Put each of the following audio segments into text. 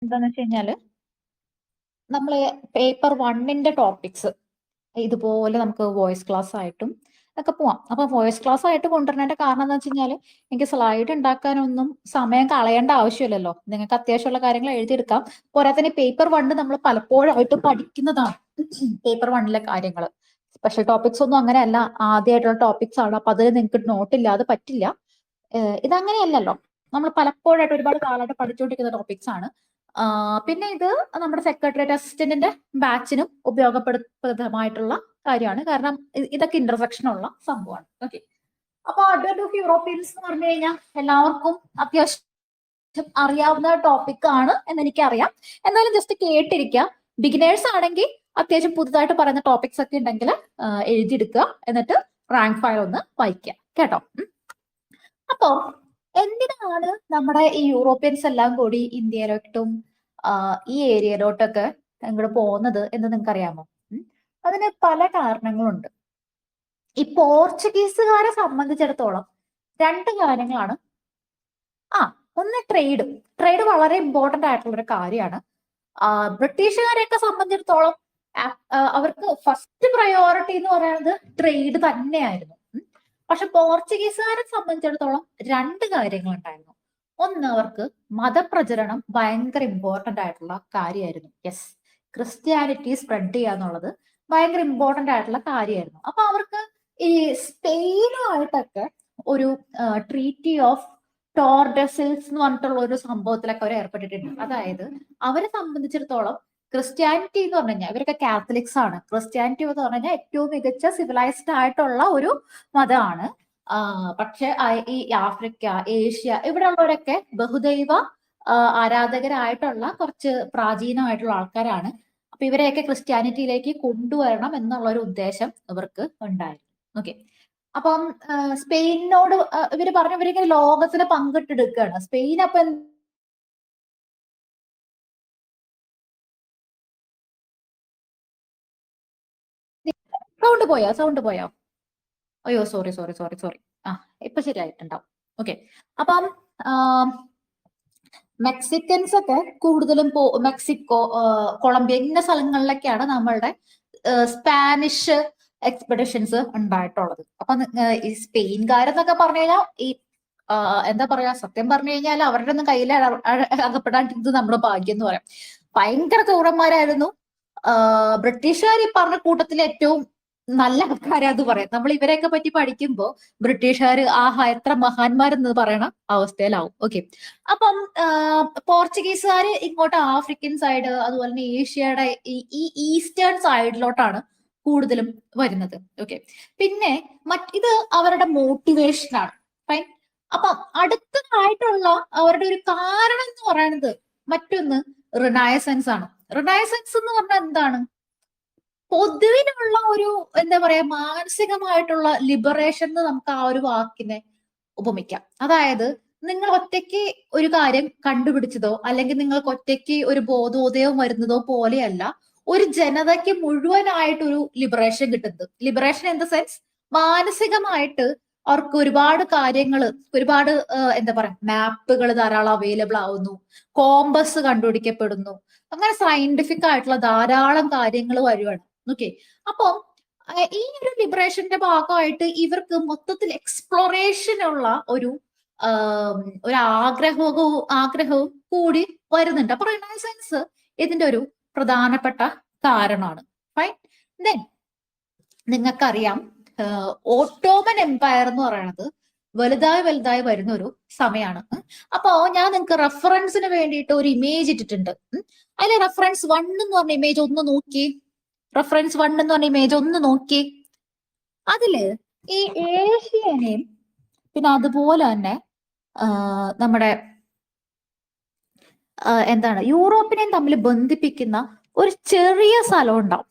എന്താന്ന് വെച്ച് കഴിഞ്ഞാല് നമ്മള് പേപ്പർ 1ന്റെ ടോപ്പിക്സ് ഇതുപോലെ നമുക്ക് വോയിസ് ക്ലാസ് ആയിട്ടും ഒക്കെ പോവാം. അപ്പൊ വോയിസ് ക്ലാസ് ആയിട്ട് കൊണ്ടുവരേണ്ട കാരണം എന്താ വെച്ച് കഴിഞ്ഞാല് എനിക്ക് സ്ലൈഡ് ഉണ്ടാക്കാനൊന്നും സമയം കളയേണ്ട ആവശ്യമില്ലല്ലോ. നിങ്ങൾക്ക് അത്യാവശ്യമുള്ള കാര്യങ്ങൾ എഴുതിയെടുക്കാം. പോരാത്തന്നെ പേപ്പർ 1 നമ്മൾ പലപ്പോഴായിട്ട് പഠിക്കുന്നതാണ് പേപ്പർ 1ലെ കാര്യങ്ങൾ. സ്പെഷ്യൽ ടോപ്പിക്സ് ഒന്നും അങ്ങനെയല്ല, ആദ്യമായിട്ടുള്ള ടോപ്പിക്സ് ആണ്. അപ്പൊ അതിൽ നിങ്ങൾക്ക് നോട്ടില്ലാതെ പറ്റില്ല. ഇതങ്ങനെയല്ലോ, നമ്മൾ പലപ്പോഴായിട്ട് ഒരുപാട് കാലമായിട്ട് പഠിച്ചുകൊണ്ടിരിക്കുന്ന ടോപ്പിക്സ് ആണ്. പിന്നെ ഇത് നമ്മുടെ സെക്രട്ടേറിയറ്റ് അസിസ്റ്റന്റിന്റെ ബാച്ചിനും ഉപയോഗപ്രദമായിട്ടുള്ള കാര്യമാണ്. കാരണം ഇതൊക്കെ ഇന്റർസെക്ഷൻ ഉള്ള സംഭവമാണ്. ഓക്കെ, അപ്പൊ അഡ്വന്റ് ഓഫ് യൂറോപ്യൻസ് എന്ന് പറഞ്ഞു കഴിഞ്ഞാൽ എല്ലാവർക്കും അത്യാവശ്യം അറിയാവുന്ന ടോപ്പിക് ആണ് എന്ന് എനിക്കറിയാം. എന്നാലും ജസ്റ്റ് കേട്ടിരിക്കുക. ബിഗിനേഴ്സ് ആണെങ്കിൽ അത്യാവശ്യം പുതുതായിട്ട് പറയുന്ന ടോപ്പിക്സ് ഒക്കെ ഉണ്ടെങ്കിൽ എഴുതിയെടുക്കുക. എന്നിട്ട് റാങ്ക് ഫയൽ ഒന്ന് വായിക്കുക കേട്ടോ. അപ്പൊ എന്തിനാണ് നമ്മുടെ ഈ യൂറോപ്യൻസ് എല്ലാം കൂടി ഇന്ത്യയിലോട്ടും ഈ ഏരിയയിലോട്ടൊക്കെ ഇങ്ങോട്ട് പോകുന്നത് എന്ന് നിങ്ങൾക്ക് അറിയാമോ? അതിന് പല കാരണങ്ങളുണ്ട്. ഈ പോർച്ചുഗീസുകാരെ സംബന്ധിച്ചിടത്തോളം രണ്ട് കാര്യങ്ങളാണ്. ഒന്ന് ട്രേഡ് വളരെ ഇമ്പോർട്ടന്റ് ആയിട്ടുള്ള ഒരു കാര്യമാണ്. ബ്രിട്ടീഷുകാരെയൊക്കെ സംബന്ധിച്ചിടത്തോളം അവർക്ക് ഫസ്റ്റ് പ്രയോറിറ്റി എന്ന് പറയുന്നത് ട്രേഡ് തന്നെയായിരുന്നു. പക്ഷെ പോർച്ചുഗീസുകാരെ സംബന്ധിച്ചിടത്തോളം രണ്ട് കാര്യങ്ങളുണ്ടായിരുന്നു. ഒന്ന്, അവർക്ക് മതപ്രചരണം ഭയങ്കര ഇമ്പോർട്ടന്റ് ആയിട്ടുള്ള കാര്യമായിരുന്നു. യെസ്, ക്രിസ്ത്യാനിറ്റി സ്പ്രെഡ് ചെയ്യുക എന്നുള്ളത് ഭയങ്കര ഇമ്പോർട്ടന്റ് ആയിട്ടുള്ള കാര്യമായിരുന്നു. അപ്പൊ അവർക്ക് ഈ സ്പെയിനുമായിട്ടൊക്കെ ഒരു ട്രീറ്റി ഓഫ് ടോർഡസിൽസ് എന്ന് പറഞ്ഞിട്ടുള്ള ഒരു സംഭവത്തിലൊക്കെ അവർ ഏർപ്പെട്ടിട്ടുണ്ട്. അതായത് അവരെ സംബന്ധിച്ചിടത്തോളം ക്രിസ്ത്യാനിറ്റി എന്ന് പറഞ്ഞു കഴിഞ്ഞാൽ, ഇവരൊക്കെ കാത്തലിക്സ് ആണ്. ക്രിസ്ത്യാനിറ്റി എന്ന് പറഞ്ഞു കഴിഞ്ഞാൽ ഏറ്റവും മികച്ച സിവിലൈസ്ഡ് ആയിട്ടുള്ള ഒരു മതമാണ്. പക്ഷെ ഈ ആഫ്രിക്ക, ഏഷ്യ ഇവിടെ ഉള്ളവരൊക്കെ ബഹുദൈവ ആരാധകരായിട്ടുള്ള കുറച്ച് പ്രാചീനമായിട്ടുള്ള ആൾക്കാരാണ്. അപ്പൊ ഇവരെയൊക്കെ ക്രിസ്ത്യാനിറ്റിയിലേക്ക് കൊണ്ടുവരണം എന്നുള്ള ഒരു ഉദ്ദേശം ഇവർക്ക് ഉണ്ടായിരുന്നു. ഓക്കെ, അപ്പം സ്പെയിനോട് ഇവര് പറഞ്ഞു ഇവരിങ്ങനെ ലോകത്തിന് പങ്കിട്ടെടുക്കുകയാണ്. സ്പെയിൻ അപ്പൊ സൗണ്ട് പോയോ? അയ്യോ, സോറി സോറി സോറി സോറി. ഇപ്പൊ ശരിയായിട്ടുണ്ടാവും. ഓക്കെ, അപ്പം മെക്സിക്കൻസ് ഒക്കെ കൂടുതലും മെക്സിക്കോ, കൊളംബിയ ഇന്ന സ്ഥലങ്ങളിലൊക്കെയാണ് നമ്മളുടെ സ്പാനിഷ് എക്സ്പെഡിഷൻസ് ഉണ്ടായിട്ടുള്ളത്. അപ്പൊ ഈ സ്പെയിൻകാരെന്നൊക്കെ പറഞ്ഞു കഴിഞ്ഞാൽ ഈ എന്താ പറയാ, സത്യം പറഞ്ഞു കഴിഞ്ഞാൽ അവരുടെ ഒന്നും കയ്യിൽ അകപ്പെടാണ്ടിരുന്നത് നമ്മുടെ ഭാഗ്യം എന്ന് പറയാം. ഭയങ്കര ക്രൂരന്മാരായിരുന്നു. ബ്രിട്ടീഷുകാർ ഈ പറഞ്ഞ കൂട്ടത്തിൽ ഏറ്റവും നല്ല ആൾക്കാരാന്ന് പറയാം. നമ്മൾ ഇവരെയൊക്കെ പറ്റി പഠിക്കുമ്പോൾ ബ്രിട്ടീഷുകാർ എത്ര മഹാന്മാരെന്ന് പറയണ അവസ്ഥയിലാവും. ഓക്കെ, അപ്പം പോർച്ചുഗീസുകാർ ഇങ്ങോട്ട് ആഫ്രിക്കൻ സൈഡ് അതുപോലെ തന്നെ ഏഷ്യയുടെ ഈ ഈസ്റ്റേൺ സൈഡിലോട്ടാണ് കൂടുതലും വരുന്നത്. ഓക്കെ, പിന്നെ ഇത് അവരുടെ മോട്ടിവേഷനാണ്. ഫൈൻ. അപ്പം അടുത്തതായിട്ടുള്ള അവരുടെ ഒരു കാരണം എന്ന് പറയുന്നത് മറ്റൊന്ന് റിനയസൻസ് ആണ്. റിനയസൻസ് എന്ന് പറഞ്ഞാൽ എന്താണ്? പൊതുവിലുള്ള ഒരു എന്താ പറയാ, മാനസികമായിട്ടുള്ള ലിബറേഷൻ എന്ന് നമുക്ക് ആ ഒരു വാക്കിനെ ഉപമിക്കാം. അതായത് നിങ്ങൾ ഒറ്റയ്ക്ക് ഒരു കാര്യം കണ്ടുപിടിച്ചതോ അല്ലെങ്കിൽ നിങ്ങൾക്ക് ഒറ്റയ്ക്ക് ഒരു ബോധോദയം വരുന്നതോ പോലെയല്ല ഒരു ജനതയ്ക്ക് മുഴുവനായിട്ടൊരു ലിബറേഷൻ കിട്ടുന്നത്. ലിബറേഷൻ ഇൻ ദ സെൻസ് മാനസികമായിട്ട് അവർക്ക് ഒരുപാട് കാര്യങ്ങൾ, ഒരുപാട് എന്താ പറയാ, മാപ്പുകൾ ധാരാളം അവൈലബിൾ ആവുന്നു, കോമ്പസ് കണ്ടുപിടിക്കപ്പെടുന്നു, അങ്ങനെ സയന്റിഫിക് ആയിട്ടുള്ള ധാരാളം കാര്യങ്ങൾ വരുവാണ്. ഓക്കെ, അപ്പം ഈ ഒരു ലിബറേഷന്റെ ഭാഗമായിട്ട് ഇവർക്ക് മൊത്തത്തിൽ എക്സ്പ്ലോറേഷനുള്ള ഒരു ഒരു ആഗ്രഹവും കൂടി വരുന്നുണ്ട്. അപ്പൊ റിനൈസൻസ് ഇതിന്റെ ഒരു പ്രധാനപ്പെട്ട കാരണമാണ്. ഫൈൻ. ദെൻ നിങ്ങൾക്കറിയാം, ഓട്ടോമൻ എംപയർ എന്ന് പറയുന്നത് വലുതായി വരുന്ന ഒരു സമയമാണ്. അപ്പോ ഞാൻ നിങ്ങൾക്ക് റെഫറൻസിന് വേണ്ടിയിട്ട് ഒരു ഇമേജ് ഇട്ടിട്ടുണ്ട്. അതിലെ റെഫറൻസ് 1 എന്ന് പറഞ്ഞ ഇമേജ് ഒന്ന് നോക്കി. റെഫറൻസ് 1 എന്ന് പറഞ്ഞ ഇമേജ് ഒന്ന് നോക്കി. അതില് ഈ ഏഷ്യനെയും പിന്നെ അതുപോലെ തന്നെ നമ്മുടെ എന്താണ് യൂറോപ്പിനെയും തമ്മിൽ ബന്ധിപ്പിക്കുന്ന ഒരു ചെറിയ സ്ഥലം ഉണ്ടാവും.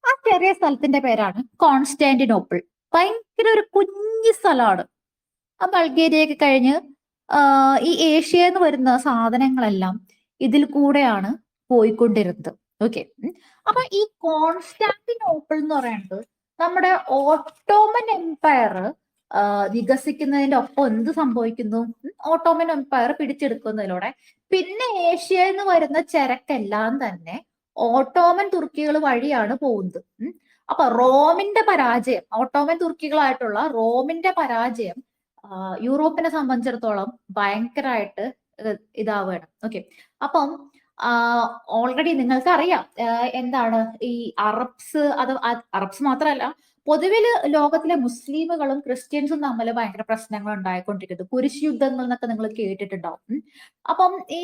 ആ ചെറിയ സ്ഥലത്തിന്റെ പേരാണ് കോൺസ്റ്റാന്റിനോപ്പിൾ. ഭയങ്കര ഒരു കുഞ്ഞു സ്ഥലമാണ്. ആ ബൾഗേരിയൊക്കെ കഴിഞ്ഞ് ഈ ഏഷ്യന്ന് വരുന്ന സാധനങ്ങളെല്ലാം ഇതിൽ കൂടെയാണ് പോയിക്കൊണ്ടിരുന്നത്. ഓക്കെ, അപ്പൊ ഈ കോൺസ്റ്റാന്റിനോപ്പിൾ എന്ന് പറയുന്നത് നമ്മുടെ ഓട്ടോമൻ എംപയർ വികസിക്കുന്നതിന്റെ ഒപ്പം എന്ത് സംഭവിക്കുന്നു? ഓട്ടോമൻ എംപയർ പിടിച്ചെടുക്കുന്നതിലൂടെ പിന്നെ ഏഷ്യയിൽ നിന്ന് വരുന്ന ചരക്കെല്ലാം തന്നെ ഓട്ടോമൻ തുർക്കികൾ വഴിയാണ് പോകുന്നത്. അപ്പൊ റോമിന്റെ പരാജയം, ഓട്ടോമൻ തുർക്കികളായിട്ടുള്ള റോമിന്റെ പരാജയം യൂറോപ്പിനെ സംബന്ധിച്ചിടത്തോളം ഭയങ്കരമായിട്ട് ഇതാവുകയാണ്. ഓക്കെ, അപ്പം ഓൾറെഡി നിങ്ങൾക്ക് അറിയാം എന്താണ് ഈ അറബ്സ്, അത് അറബ്സ് മാത്രമല്ല പൊതുവിൽ ലോകത്തിലെ മുസ്ലിമുകളും ക്രിസ്ത്യൻസും തമ്മിൽ ഭയങ്കര പ്രശ്നങ്ങൾ ഉണ്ടായിക്കൊണ്ടിരിക്കുന്നത്, കുരിശ് യുദ്ധങ്ങൾ എന്നൊക്കെ നിങ്ങൾ കേട്ടിട്ടുണ്ടാവും. അപ്പം ഈ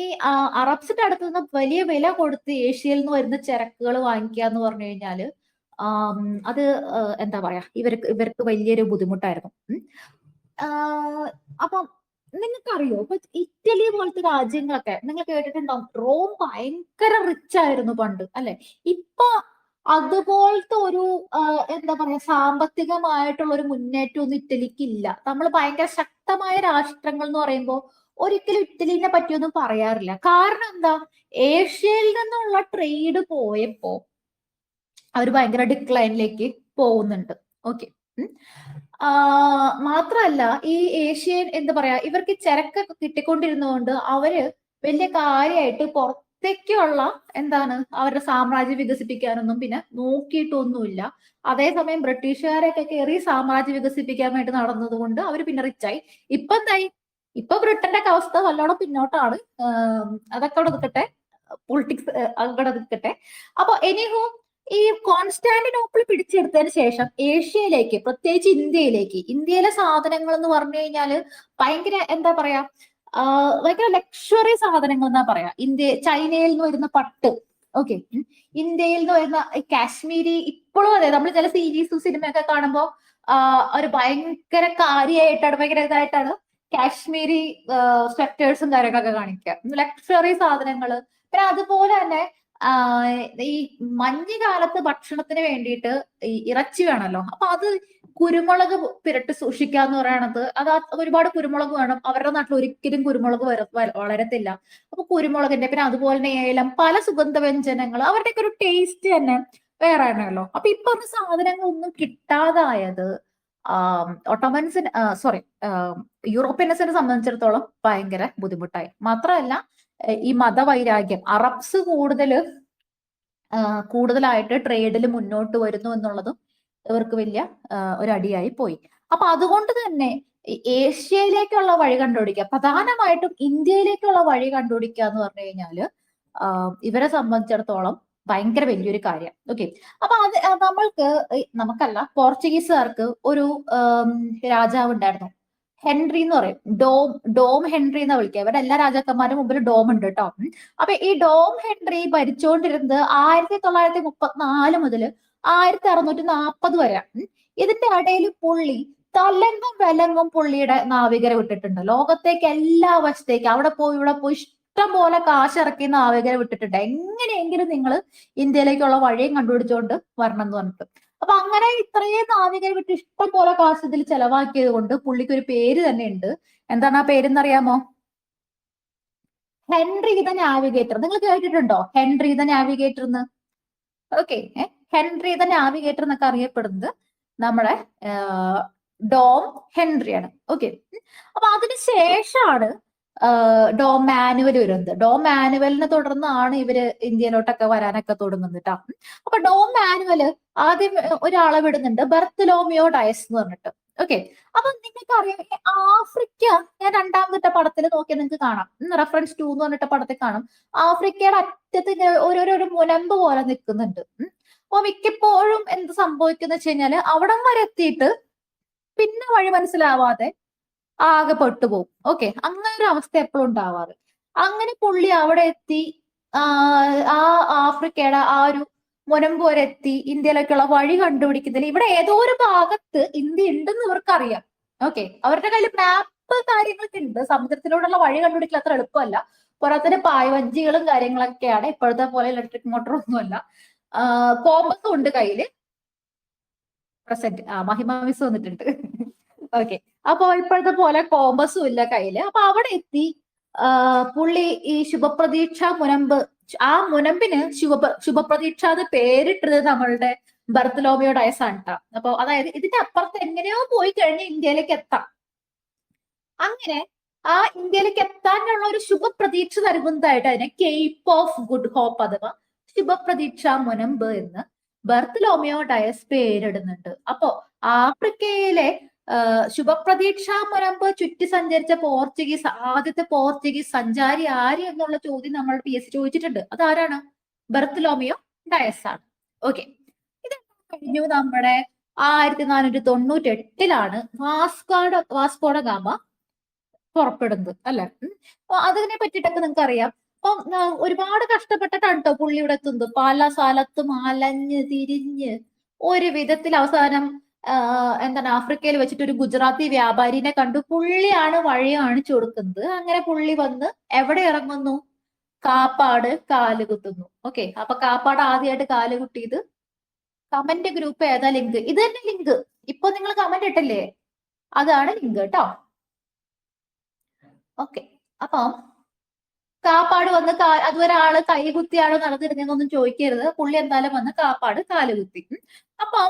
അറബ്സിന്റെ അടുത്ത് നിന്ന് വലിയ വില കൊടുത്ത് ഏഷ്യയിൽ നിന്ന് വരുന്ന ചരക്കുകൾ വാങ്ങിക്കുക എന്ന് പറഞ്ഞു കഴിഞ്ഞാല് അത് എന്താ പറയാ, ഇവർക്ക് വലിയൊരു ബുദ്ധിമുട്ടായിരുന്നു. അപ്പം നിങ്ങൾക്കറിയോ, ഇപ്പൊ ഇറ്റലി പോലത്തെ രാജ്യങ്ങളൊക്കെ നിങ്ങൾ കേട്ടിട്ടുണ്ടാവും, റോം ഭയങ്കര റിച്ച് ആയിരുന്നു പണ്ട്, അല്ലെ? ഇപ്പൊ അതുപോലത്തെ ഒരു എന്താ പറയാ സാമ്പത്തികമായിട്ടുള്ള ഒരു മുന്നേറ്റം ഒന്നും ഇറ്റലിക്ക് ഇല്ല. നമ്മൾ ഭയങ്കര ശക്തമായ രാഷ്ട്രങ്ങൾ എന്ന് പറയുമ്പോൾ ഒരിക്കലും ഇറ്റലിനെ പറ്റിയൊന്നും പറയാറില്ല. കാരണം എന്താ? ഏഷ്യയിൽ നിന്നുള്ള ട്രേഡ് പോയപ്പോ അവർ ഭയങ്കര ഡിക്ലൈനിലേക്ക് പോകുന്നുണ്ട്. ഓക്കെ, മാത്രല്ല ഈ ഏഷ്യൻ എന്താ പറയാ, ഇവർക്ക് ചരക്കൊക്കെ കിട്ടിക്കൊണ്ടിരുന്നതുകൊണ്ട് അവര് വലിയ കാര്യമായിട്ട് പുറത്തേക്കുള്ള എന്താണ് അവരുടെ സാമ്രാജ്യം വികസിപ്പിക്കാനൊന്നും പിന്നെ നോക്കിയിട്ടൊന്നുമില്ല. അതേസമയം ബ്രിട്ടീഷുകാരൊക്കെ കയറി സാമ്രാജ്യം വികസിപ്പിക്കാൻ വേണ്ടി നടന്നത് കൊണ്ട് അവർ പിന്നെ റിച്ചായി. ഇപ്പൊ എന്തായി? ഇപ്പൊ ബ്രിട്ടന്റെ ഒക്കെ അവസ്ഥ നല്ലോണം പിന്നോട്ടാണ്. അതൊക്കെ അവിടെ നിൽക്കട്ടെ, പൊളിറ്റിക്സ് അവിടെ നിൽക്കട്ടെ. അപ്പൊ എനിഹോ, ഈ കോൺസ്റ്റാന്റിനോപ്പിൾ പിടിച്ചെടുത്തതിന് ശേഷം ഏഷ്യയിലേക്ക്, പ്രത്യേകിച്ച് ഇന്ത്യയിലെ സാധനങ്ങൾ എന്ന് പറഞ്ഞു കഴിഞ്ഞാല് ഭയങ്കര എന്താ പറയാ, ഭയങ്കര ലക്ഷറി സാധനങ്ങൾ എന്നാ പറയാ. ചൈനയിൽ നിന്ന് വരുന്ന പട്ട്, ഓക്കെ, ഇന്ത്യയിൽ നിന്ന് വരുന്ന കാശ്മീരി, ഇപ്പോഴും അതെ, നമ്മൾ ചില സീരീസും സിനിമയൊക്കെ കാണുമ്പോൾ ഒരു ഭയങ്കര കാര്യമായിട്ടാണ്, ഭയങ്കര ഇതായിട്ടാണ് കാശ്മീരി സ്വെറ്റേഴ്സും കാര്യങ്ങളൊക്കെ കാണിക്കുക, ലക്ഷറി സാധനങ്ങള്. പിന്നെ അതുപോലെ തന്നെ ഈ മഞ്ഞുകാലത്ത് ഭക്ഷണത്തിന് വേണ്ടിയിട്ട് ഈ ഇറച്ചി വേണമല്ലോ, അപ്പൊ അത് കുരുമുളക് പുരട്ടി സൂക്ഷിക്കാന്ന് പറയണത്, അത് ഒരുപാട് കുരുമുളക് വേണം. അവരുടെ നാട്ടിൽ ഒരിക്കലും കുരുമുളക് വളരത്തില്ല. അപ്പൊ കുരുമുളകിന്റെ, പിന്നെ അതുപോലെ തന്നെ ഏലം, പല സുഗന്ധ വ്യഞ്ജനങ്ങൾ, അവരുടെയൊക്കെ ഒരു ടേസ്റ്റ് തന്നെ വേറെ ആണല്ലോ. അപ്പൊ ഇപ്പൊ സാധനങ്ങളൊന്നും കിട്ടാതായത് ഓട്ടോമൻസിന് സോറി യൂറോപ്യൻസിനെ സംബന്ധിച്ചിടത്തോളം ഭയങ്കര ബുദ്ധിമുട്ടായി. മാത്രമല്ല ഈ മതവൈരാഗ്യം, അറബ്സ് കൂടുതലായിട്ട് ട്രേഡിൽ മുന്നോട്ട് വരുന്നു എന്നുള്ളതും ഇവർക്ക് വലിയ ഒരു അടിയായി പോയി. അപ്പൊ അതുകൊണ്ട് തന്നെ ഏഷ്യയിലേക്കുള്ള വഴി കണ്ടുപിടിക്കുക, പ്രധാനമായിട്ടും ഇന്ത്യയിലേക്കുള്ള വഴി കണ്ടുപിടിക്കുക എന്ന് പറഞ്ഞു കഴിഞ്ഞാല് ഇവരെ സംബന്ധിച്ചിടത്തോളം ഭയങ്കര വലിയൊരു കാര്യം. ഓക്കെ, അപ്പൊ നമുക്കല്ല, പോർച്ചുഗീസുകാർക്ക് ഒരു രാജാവ് ഉണ്ടായിരുന്നു, ഹെൻറി എന്ന് പറയും. ഡോം ഹെൻറി എന്ന് വിളിക്കുക. ഇവിടെ എല്ലാ രാജാക്കന്മാരും മുമ്പിൽ ഡോം ഉണ്ട് കേട്ടോ. അപ്പൊ ഈ ഡോം ഹെൻറി ഭരിച്ചുകൊണ്ടിരുന്നത് 1934 മുതൽ 1640 വരെ. ഇതിന്റെ ഇടയിൽ പുള്ളി തലങ്ങും വിലങ്ങും പുള്ളിയുടെ നാവികരെ വിട്ടിട്ടുണ്ട് ലോകത്തേക്ക്, എല്ലാ വശത്തേക്ക്. അവിടെ പോയി ഇവിടെ പോയി ഇഷ്ടം പോലെ കാശിറക്കി നാവികരെ വിട്ടിട്ടുണ്ട്. എങ്ങനെയെങ്കിലും നിങ്ങൾ ഇന്ത്യയിലേക്കുള്ള വഴിയും കണ്ടുപിടിച്ചുകൊണ്ട് വരണം എന്ന് പറഞ്ഞിട്ട്. അപ്പൊ അങ്ങനെ ഇത്രയും നാവികരെ വിട്ട് ഇഷ്ടം പോലെ കാശ് ഇതിൽ ചെലവാക്കിയത് കൊണ്ട് പുള്ളിക്ക് ഒരു പേര് തന്നെ ഉണ്ട്. എന്താണ് ആ പേരെന്നറിയാമോ? Henry the navigator. നിങ്ങൾ കേട്ടിട്ടുണ്ടോ ഹെൻറി ദ നാവിഗേറ്റർ എന്ന്? ഓക്കെ, ഹെൻറി ദ നാവിഗേറ്റർ എന്നൊക്കെ അറിയപ്പെടുന്നത് നമ്മുടെ ഡോം ഹെൻറിയാണ്. ഓക്കെ, അപ്പൊ അതിന് ശേഷമാണ് ഡോം മാനുവൽ വരുന്നത്. ഡോം മാനുവലിനെ തുടർന്നാണ് ഇവര് ഇന്ത്യയിലോട്ടൊക്കെ വരാനൊക്കെ തുടങ്ങുന്നത് കേട്ടോ. അപ്പൊ ഡോം മാനുവൽ ആദ്യം ഒരാളെ വിടുന്നുണ്ട്, ബർത്തലോമിയോ ഡയസ് എന്ന് പറഞ്ഞിട്ട്. ഓക്കെ, അപ്പൊ നിങ്ങൾക്ക് അറിയാം ആഫ്രിക്ക, ഞാൻ രണ്ടാമത്തെ പടത്തിൽ നോക്കിയാൽ നിങ്ങൾക്ക് കാണാം, റെഫറൻസ് 2 എന്ന് പറഞ്ഞിട്ട് പടത്തിൽ കാണാം, ആഫ്രിക്കയുടെ അറ്റത്ത് ഒരു മുനമ്പ് പോലെ നിൽക്കുന്നുണ്ട്. അപ്പൊ മിക്കപ്പോഴും എന്ത് സംഭവിക്കുന്ന വെച്ച് കഴിഞ്ഞാല് അവിടം വരെ എത്തിയിട്ട് പിന്നെ വഴി മനസ്സിലാവാതെ ആകെ പെട്ടുപോകും. ഓക്കെ, അങ്ങനെ ഒരു അവസ്ഥ എപ്പോഴും ഉണ്ടാവാറ്. അങ്ങനെ പുള്ളി അവിടെ എത്തി ആ ആഫ്രിക്കയുടെ ആ ഒരു മുനമ്പ് വരെ എത്തി ഇന്ത്യയിലേക്കുള്ള വഴി കണ്ടുപിടിക്കുന്നതിന് ഇവിടെ ഏതോ ഒരു ഭാഗത്ത് ഇന്ത്യ ഉണ്ടെന്ന് ഇവർക്കറിയാം. ഓക്കെ, അവരുടെ കയ്യിൽ മാപ്പ് കാര്യങ്ങളൊക്കെ ഉണ്ട്. സമുദ്രത്തിലൂടെയുള്ള വഴി കണ്ടുപിടിക്കൽ അത്ര എളുപ്പമല്ല. പോരാത്തിന് പായ്വഞ്ചികളും കാര്യങ്ങളൊക്കെയാണ്, ഇപ്പോഴത്തെ പോലെ ഇലക്ട്രിക് മോട്ടോർ ഒന്നുമല്ല. കോമ്പസും ഉണ്ട് കയ്യില്. പ്രസന്റ് മഹിമ മിസ് വന്നിട്ടുണ്ട്. ഓക്കെ, അപ്പൊ ഇപ്പോഴത്തെ പോലെ കോമ്പസും ഇല്ല കയ്യില്. അപ്പൊ അവിടെ എത്തി പുള്ളി ഈ ശുഭപ്രതീക്ഷ മുനമ്പ്, ആ മുനമ്പിന് ശുഭപ്രതീക്ഷ എന്ന് പേരിട്ടത് നമ്മളുടെ ബർത്തലോമിയോ ഡയസ് ആണ് ട്ടോ. അപ്പൊ അതായത് ഇതിന്റെ അപ്പുറത്ത് എങ്ങനെയോ പോയി കഴിഞ്ഞ് ഇന്ത്യയിലേക്ക് എത്താം. അങ്ങനെ ആ ഇന്ത്യയിലേക്ക് എത്താനുള്ള ഒരു ശുഭപ്രതീക്ഷ നൽകുന്നതായിട്ട് അതിനെ കേപ്പ് ഓഫ് ഗുഡ് ഹോപ്പ് അഥവാ ശുഭപ്രതീക്ഷ മുനമ്പ് എന്ന് ബർത്തലോമിയോ ഡയസ് പേരിടുന്നുണ്ട്. അപ്പോ ആഫ്രിക്കയിലെ ശുഭപ്രതീക്ഷ മുനമ്പ് ചുറ്റി സഞ്ചരിച്ച ആദ്യത്തെ പോർച്ചുഗീസ് സഞ്ചാരി ആര് എന്നുള്ള ചോദ്യം നമ്മൾ PSC ചോദിച്ചിട്ടുണ്ട്. അതാരാണ്? ബർത്തലോമിയോ ഡയസ് ആണ്. ഓക്കെ, ഇത് കഴിഞ്ഞു. നമ്മുടെ 1498 വാസ്കോഡ ഗാമ പുറപ്പെടുന്നത് അല്ലെ. അപ്പൊ അതിനെ പറ്റിയിട്ടൊക്കെ നിങ്ങൾക്ക് അറിയാം. അപ്പൊ ഒരുപാട് കഷ്ടപ്പെട്ടിട്ടാണ് കേട്ടോ പുള്ളി ഇവിടെ എത്തുന്നത്. പല സ്ഥലത്തും അലഞ്ഞ് തിരിഞ്ഞ് ഒരു വിധത്തിൽ അവസാനം എന്താണ് ആഫ്രിക്കയിൽ വെച്ചിട്ട് ഒരു ഗുജറാത്തി വ്യാപാരിനെ കണ്ടു. പുള്ളിയാണ് വഴി കാണിച്ചു കൊടുക്കുന്നത്. അങ്ങനെ പുള്ളി വന്ന് എവിടെ ഇറങ്ങുന്നു? കാപ്പാട് കാലുകുത്തുന്നു. ഓക്കെ, അപ്പൊ കാപ്പാട് ആദ്യമായിട്ട് കാലുകുട്ടിയത് കമന്റ് ഗ്രൂപ്പ് ഏതാ ലിങ്ക്? ഇത് തന്നെ ലിങ്ക്. ഇപ്പൊ നിങ്ങൾ കമന്റ് ഇട്ടല്ലേ, അതാണ് ലിങ്ക് കേട്ടോ. ഓക്കെ, അപ്പം കാപ്പാട് വന്ന് അതുവരെ ആള് കൈകുത്തിയാണോ നടന്നിരുന്നതെന്നൊന്നും ചോദിക്കരുത്. പുള്ളി എന്തായാലും വന്ന് കാപ്പാട് കാലുകുത്തി. അപ്പം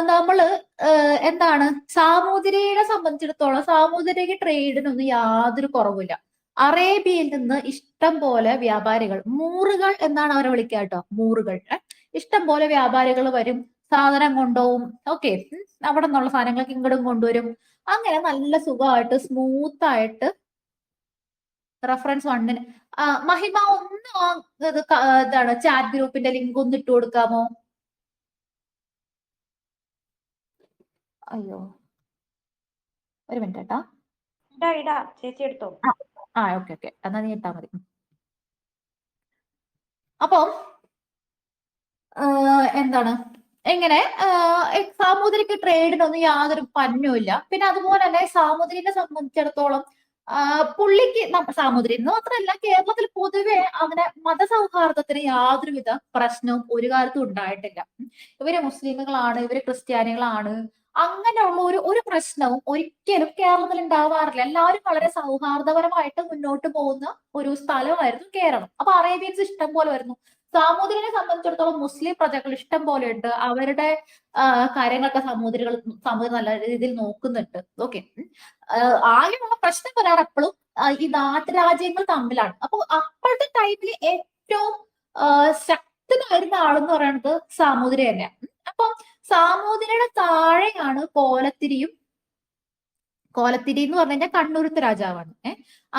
നമ്മള് എന്താണ് സാമൂതിരിയെ സംബന്ധിച്ചിടത്തോളം സാമൂതിരി ട്രേഡിനൊന്നും യാതൊരു കുറവില്ല. അറേബ്യയിൽ നിന്ന് ഇഷ്ടം പോലെ വ്യാപാരികൾ, മൂറുകൾ എന്നാണ് അവരെ വിളിക്കുക കേട്ടോ, മൂറുകൾ. ഇഷ്ടം പോലെ വ്യാപാരികൾ വരും, സാധനം കൊണ്ടുപോകും. ഓക്കെ, അവിടെ നിന്നുള്ള സാധനങ്ങൾക്ക് ഇങ്ങോട്ടും കൊണ്ടുവരും. അങ്ങനെ നല്ല സുഖമായിട്ട് സ്മൂത്ത് ആയിട്ട് റെഫറൻസ് 1 മഹിമ ഒന്ന് ഇതാണ് ചാറ്റ് ഗ്രൂപ്പിന്റെ ലിങ്ക് ഒന്ന് ഇട്ട് കൊടുക്കാമോ? അയ്യോ, ഒരു മിനിറ്റ് കേട്ടാ. ചേച്ചി എടുത്തോ. ഓക്കെ ഓക്കെ, എന്നാ നീ ഇട്ടാ മതി. അപ്പൊ എന്താണ് എങ്ങനെ സാമൂതിരിക്ക് ട്രേഡിനൊന്നും യാതൊരു പഞ്ഞുമില്ല. പിന്നെ അതുപോലെ തന്നെ സാമൂതിരിനെ സംബന്ധിച്ചിടത്തോളം പുള്ളിക്ക് സാമൂതിരി എന്ന് മാത്രമല്ല കേരളത്തിൽ പൊതുവെ അങ്ങനെ മതസൗഹാർദ്ദത്തിന് യാതൊരുവിധ പ്രശ്നവും ഒരു കാലത്തും ഉണ്ടായിട്ടില്ല. ഇവര് മുസ്ലിമുകളാണ്, ഇവര് ക്രിസ്ത്യാനികളാണ്, അങ്ങനെയുള്ള ഒരു പ്രശ്നവും ഒരിക്കലും കേരളത്തിൽ ഉണ്ടാവാറില്ല. എല്ലാവരും വളരെ സൗഹാർദ്ദപരമായിട്ട് മുന്നോട്ട് പോകുന്ന ഒരു സ്ഥലമായിരുന്നു കേരളം. അപ്പൊ അറേബ്യൻസ് ഇഷ്ടം പോലെ വരുന്നു. സാമൂതിരിനെ സംബന്ധിച്ചിടത്തോളം മുസ്ലിം പ്രജകൾ ഇഷ്ടം പോലെ ഉണ്ട്. അവരുടെ കാര്യങ്ങളൊക്കെ സാമൂതിരി നല്ല രീതിയിൽ നോക്കുന്നുണ്ട്. ഓക്കെ, ആകെയുള്ള പ്രശ്നം വരാറ് എപ്പോഴും ഈ നാട്ടുരാജ്യങ്ങൾ തമ്മിലാണ്. അപ്പൊ അപ്പോഴത്തെ ടൈമിൽ ഏറ്റവും ശക്തനായിരുന്ന ആളെന്ന് പറയുന്നത് സാമൂതിരി തന്നെയാണ്. അപ്പൊ സാമൂതിരിയുടെ താഴെയാണ് കോലത്തിരി എന്ന് പറഞ്ഞു കഴിഞ്ഞാൽ കണ്ണൂരത്തെ രാജാവാണ്.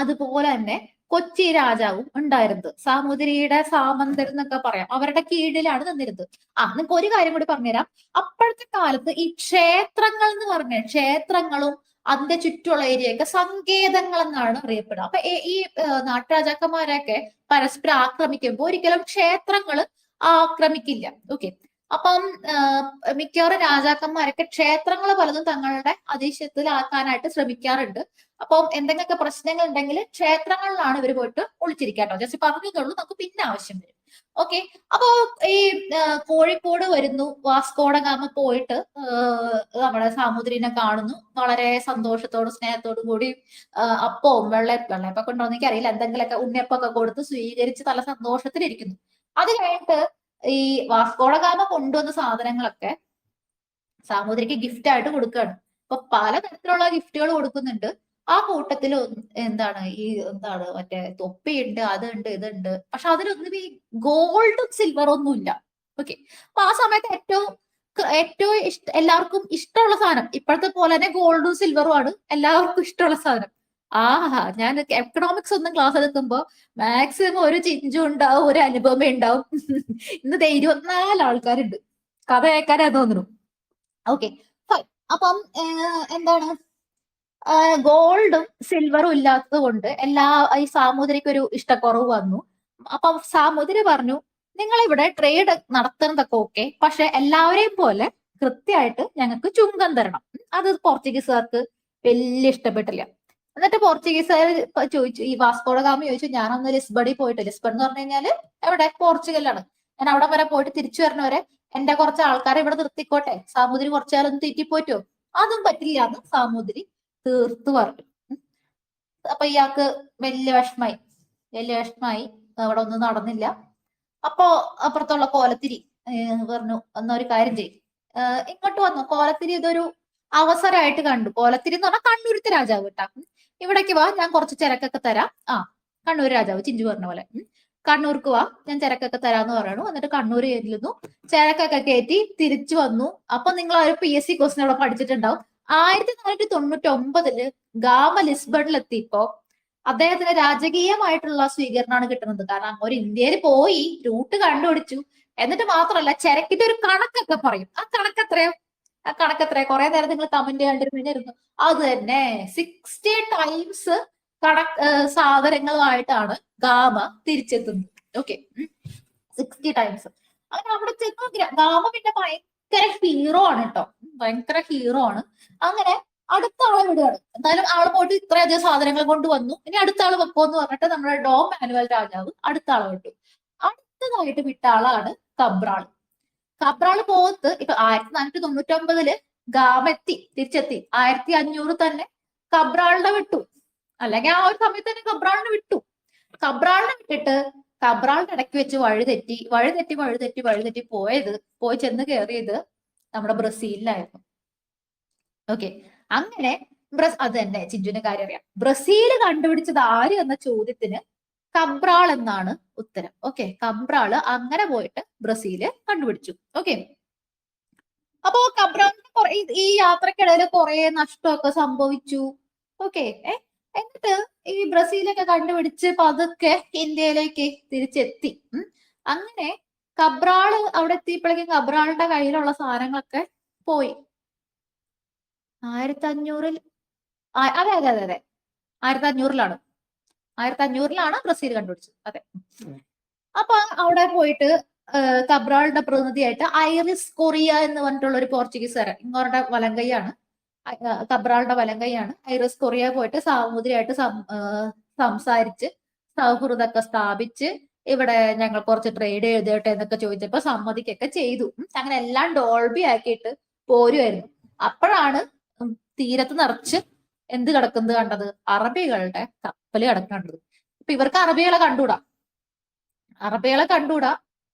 അതുപോലെ തന്നെ കൊച്ചി രാജാവും ഉണ്ടായിരുന്നത്. സാമൂതിരിയുടെ സാമന്തർ എന്നൊക്കെ പറയാം, അവരുടെ കീഴിലാണ് നിന്നിരുന്നത്. നിങ്ങൾക്ക് ഒരു കാര്യം കൂടി പറഞ്ഞുതരാം. അപ്പോഴത്തെ കാലത്ത് ഈ ക്ഷേത്രങ്ങൾ എന്ന് പറഞ്ഞ ക്ഷേത്രങ്ങളും അതിന്റെ ചുറ്റുമുള്ള ഏരിയയൊക്കെ സങ്കേതങ്ങൾ എന്നാണ് അറിയപ്പെടുക. അപ്പൊ ഈ നാട്ടുരാജാക്കന്മാരെയൊക്കെ പരസ്പരം ആക്രമിക്കുമ്പോൾ ഒരിക്കലും ക്ഷേത്രങ്ങൾ ആക്രമിക്കില്ല. ഓക്കെ, അപ്പം മിക്കവാറും രാജാക്കന്മാരൊക്കെ ക്ഷേത്രങ്ങൾ പലതും തങ്ങളുടെ അധീശത്തിലാക്കാനായിട്ട് ശ്രമിക്കാറുണ്ട്. അപ്പം എന്തെങ്കിലുമൊക്കെ പ്രശ്നങ്ങൾ ഉണ്ടെങ്കിൽ ക്ഷേത്രങ്ങളിലാണ് ഇവർ പോയിട്ട് ഒളിച്ചിരിക്കാട്ടോ. ജസ്റ്റ് പറഞ്ഞതുള്ളൂ, നമുക്ക് പിന്നെ ആവശ്യം വരും. ഓക്കെ, അപ്പോ ഈ കോഴിക്കോട് വരുന്നു, വാസ്കോഡ ഗാമ പോയിട്ട് നമ്മുടെ സാമൂതിരിനെ കാണുന്നു. വളരെ സന്തോഷത്തോടും സ്നേഹത്തോടും കൂടി അപ്പവും വെള്ളയപ്പൊക്കെ ഉണ്ടോ എന്ന് എനിക്കറിയില്ല, എന്തെങ്കിലുമൊക്കെ ഉണ്ണിയപ്പൊക്കെ കൊടുത്ത് സ്വീകരിച്ച് നല്ല സന്തോഷത്തിലിരിക്കുന്നു. അത് കഴിഞ്ഞിട്ട് ഈ വാസ്കോഡ ഗാമ കൊണ്ടുവന്ന സാധനങ്ങളൊക്കെ സാമൂതിരിക്ക് ഗിഫ്റ്റ് ആയിട്ട് കൊടുക്കുകയാണ്. അപ്പൊ പലതരത്തിലുള്ള ഗിഫ്റ്റുകൾ കൊടുക്കുന്നുണ്ട്. ആ കൂട്ടത്തിൽ എന്താണ് മറ്റേ തൊപ്പിയുണ്ട്, അതുണ്ട്, ഇതുണ്ട്. പക്ഷെ അതിലൊന്നും ഈ ഗോൾഡും സിൽവറും ഒന്നും ഇല്ല. ഓക്കെ, അപ്പൊ ആ സമയത്ത് ഏറ്റവും എല്ലാവർക്കും ഇഷ്ടമുള്ള സാധനം ഇപ്പോഴത്തെ പോലെ തന്നെ ഗോൾഡും സിൽവറും ആണ് എല്ലാവർക്കും ഇഷ്ടമുള്ള സാധനം. ഞാൻ എക്കണോമിക്സ് ഒന്നും ക്ലാസ് എടുക്കുമ്പോ മാക്സിമം ഒരു ചിഞ്ചു ഉണ്ടാവും, ഒരു അനുപമ ഉണ്ടാവും. ഇന്ന് 24 ആൾക്കാരുണ്ട്, കഥ കേൾക്കാനാ തോന്നുന്നു. ഓക്കെ, അപ്പം എന്താണ് ഗോൾഡും സിൽവറും ഇല്ലാത്തത് കൊണ്ട് ഈ സാമൂതിരിക്ക് ഒരു ഇഷ്ടക്കുറവ് വന്നു. അപ്പൊ സാമൂതിരി പറഞ്ഞു, നിങ്ങൾ ഇവിടെ ട്രേഡ് നടത്തുന്നതൊക്കെ ഓക്കെ, പക്ഷെ എല്ലാവരെയും പോലെ കൃത്യമായിട്ട് ഞങ്ങൾക്ക് ചുങ്കം തരണം. അത് പോർച്ചുഗീസുകാർക്ക് വലിയ ഇഷ്ടപ്പെട്ടില്ല. എന്നിട്ട് പോർച്ചുഗീസുകാർ ചോദിച്ചു, ഈ വാസ്കോഡ ഗാമ ചോദിച്ചു, ഞാനൊന്ന് ലിസ്ബണിൽ പോയിട്ട്, ലിസ്ബൺ എന്ന് പറഞ്ഞു കഴിഞ്ഞാല് എവിടെ, പോർച്ചുഗലാണ്, ഞാൻ അവിടെ വരെ പോയിട്ട് തിരിച്ചു വരണവരെ എന്റെ കുറച്ച് ആൾക്കാരെ ഇവിടെ നിർത്തിക്കോട്ടെ, സാമൂതിരി കുറച്ചു കാലം തെറ്റിപ്പോറ്റോ? അതും പറ്റില്ല എന്ന് സാമൂതിരി തീർത്തു പറഞ്ഞു. അപ്പൊ ഇയാൾക്ക് വലിയ വിഷമായി. അവിടെ ഒന്നും നടന്നില്ല. അപ്പോ അപ്പുറത്തുള്ള കോലത്തിരി പറഞ്ഞു എന്നാ ഒരു കാര്യം ചെയ്യും, ഇങ്ങോട്ട് വന്നു. കോലത്തിരി ഇതൊരു അവസരമായിട്ട് കണ്ടു. കോലത്തിരി എന്ന് പറഞ്ഞാൽ കണ്ണൂരത്തെ രാജാവ് കേട്ടാ. ഇവിടേക്ക് വാ, ഞാൻ കുറച്ച് ചരക്കൊക്കെ തരാം. കണ്ണൂർ രാജാവ് ചിഞ്ചു പറഞ്ഞ പോലെ. കണ്ണൂർക്ക് വാ, ഞാൻ ചരക്കൊക്കെ തരാന്ന് പറയണു. എന്നിട്ട് കണ്ണൂർ ചെല്ലുന്നു, ചരക്കൊക്കെ കയറ്റി തിരിച്ചു വന്നു. അപ്പൊ നിങ്ങൾ ഒരു PSC ക്വസ്റ്റൻ അവിടെ പഠിച്ചിട്ടുണ്ടാവും. 1499 ഗാമ ലിസ്ബണിലെത്തിയപ്പോ അദ്ദേഹത്തിന് രാജകീയമായിട്ടുള്ള സ്വീകരണമാണ് കിട്ടുന്നത്. കാരണം അങ്ങോട്ട് ഇന്ത്യയിൽ പോയി റൂട്ട് കണ്ടുപിടിച്ചു. എന്നിട്ട് മാത്രമല്ല, ചരക്കിന്റെ ഒരു കണക്കൊക്കെ പറയും. ആ കണക്കെത്രയോ കുറെ നേരം നിങ്ങൾ കമന്റ് കണ്ടിരുന്നു. അത് തന്നെ 60 ടൈംസ് സാധനങ്ങളുമായിട്ടാണ് ഗാമ തിരിച്ചെത്തുന്നത്. Okay, 60 times. അങ്ങനെ അവിടെ ചെന്ന് ഗാമ പിന്നെ ഭയങ്കര ഹീറോ ആണ് കേട്ടോ, ഭയങ്കര ഹീറോ ആണ്. അങ്ങനെ അടുത്ത ആളെ വിടുകയാണ്. എന്തായാലും ആള് പോയിട്ട് ഇത്രയധികം സാധനങ്ങൾ കൊണ്ടുവന്നു, ഇനി അടുത്ത ആള് വെക്കുമെന്ന് പറഞ്ഞിട്ട് നമ്മുടെ ഡോം മാനുവൽ രാജാവ് അടുത്ത ആളെ വിട്ടു. അടുത്തതായിട്ട് വിട്ട ആളാണ് കബ്രാൾ. കബ്രാൾ പോത്ത് ഇപ്പൊ 1499 ഗാമ തിരിച്ചെത്തി. 1500 തന്നെ കബ്രാളിനെ വിട്ടു, അല്ലെങ്കിൽ ആ ഒരു സമയത്ത് തന്നെ കബ്രാളിനെ വിട്ടു. കബ്രാളിനെ വിട്ടിട്ട് കബ്രാളിന്റെ ഇടയ്ക്ക് വെച്ച് വഴിതെറ്റി പോയി ചെന്ന് കയറിയത് നമ്മുടെ ബ്രസീലിലായിരുന്നു. ഓക്കെ, അങ്ങനെ അത് തന്നെ ചിഞ്ചുവിന്റെ കാര്യം അറിയാം. ബ്രസീൽ കണ്ടുപിടിച്ചത് ആര് എന്ന ചോദ്യത്തിന് കബ്രാൾ എന്നാണ് ഉത്തരം. ഓക്കെ, കബ്രാള് അങ്ങനെ പോയിട്ട് ബ്രസീല് കണ്ടുപിടിച്ചു. ഓക്കെ, അപ്പോ കബ്രാളിന് ഈ യാത്രക്കിടയിൽ കുറെ നഷ്ടമൊക്കെ സംഭവിച്ചു. ഓക്കെ, എന്നിട്ട് ഈ ബ്രസീലൊക്കെ കണ്ടുപിടിച്ച് പതുക്കെ ഇന്ത്യയിലേക്ക് തിരിച്ചെത്തി. അങ്ങനെ കബ്രാള് അവിടെ എത്തിയപ്പോഴേക്കും കബ്രാളിന്റെ കയ്യിലുള്ള സാധനങ്ങളൊക്കെ പോയി. 1500 അതെ 1500 1500 ബ്രസീൽ കണ്ടുപിടിച്ചത്. അതെ. അപ്പൊ അവിടെ പോയിട്ട് കബ്രാളുടെ പ്രതിനിധിയായിട്ട് ഐറിസ് കൊറിയ എന്ന് പറഞ്ഞിട്ടുള്ള ഒരു പോർച്ചുഗീസുകാരൻ, ഇങ്ങോരുടെ വലങ്കൈയാണ്, കബ്രാളുടെ വലങ്കൈയാണ്. ഐറിസ് കൊറിയ പോയിട്ട് സാമൂതിരിയായിട്ട് സംസാരിച്ച് സൗഹൃദമൊക്കെ സ്ഥാപിച്ച് ഇവിടെ ഞങ്ങൾ കുറച്ച് ട്രേഡ് എഴുതട്ടെ എന്നൊക്കെ ചോദിച്ചപ്പോ സമ്മതിക്കൊക്കെ ചെയ്തു. അങ്ങനെ എല്ലാം ഡോൾബി ആക്കിയിട്ട് പോരുമായിരുന്നു. അപ്പോഴാണ് തീരത്ത് നിറച്ച് എന്ത് കിടക്കുന്നത് കണ്ടത്? അറബികളുടെ കപ്പല് കിടക്കേണ്ടത്. ഇപ്പൊ ഇവർക്ക് അറബികളെ കണ്ടൂടാ.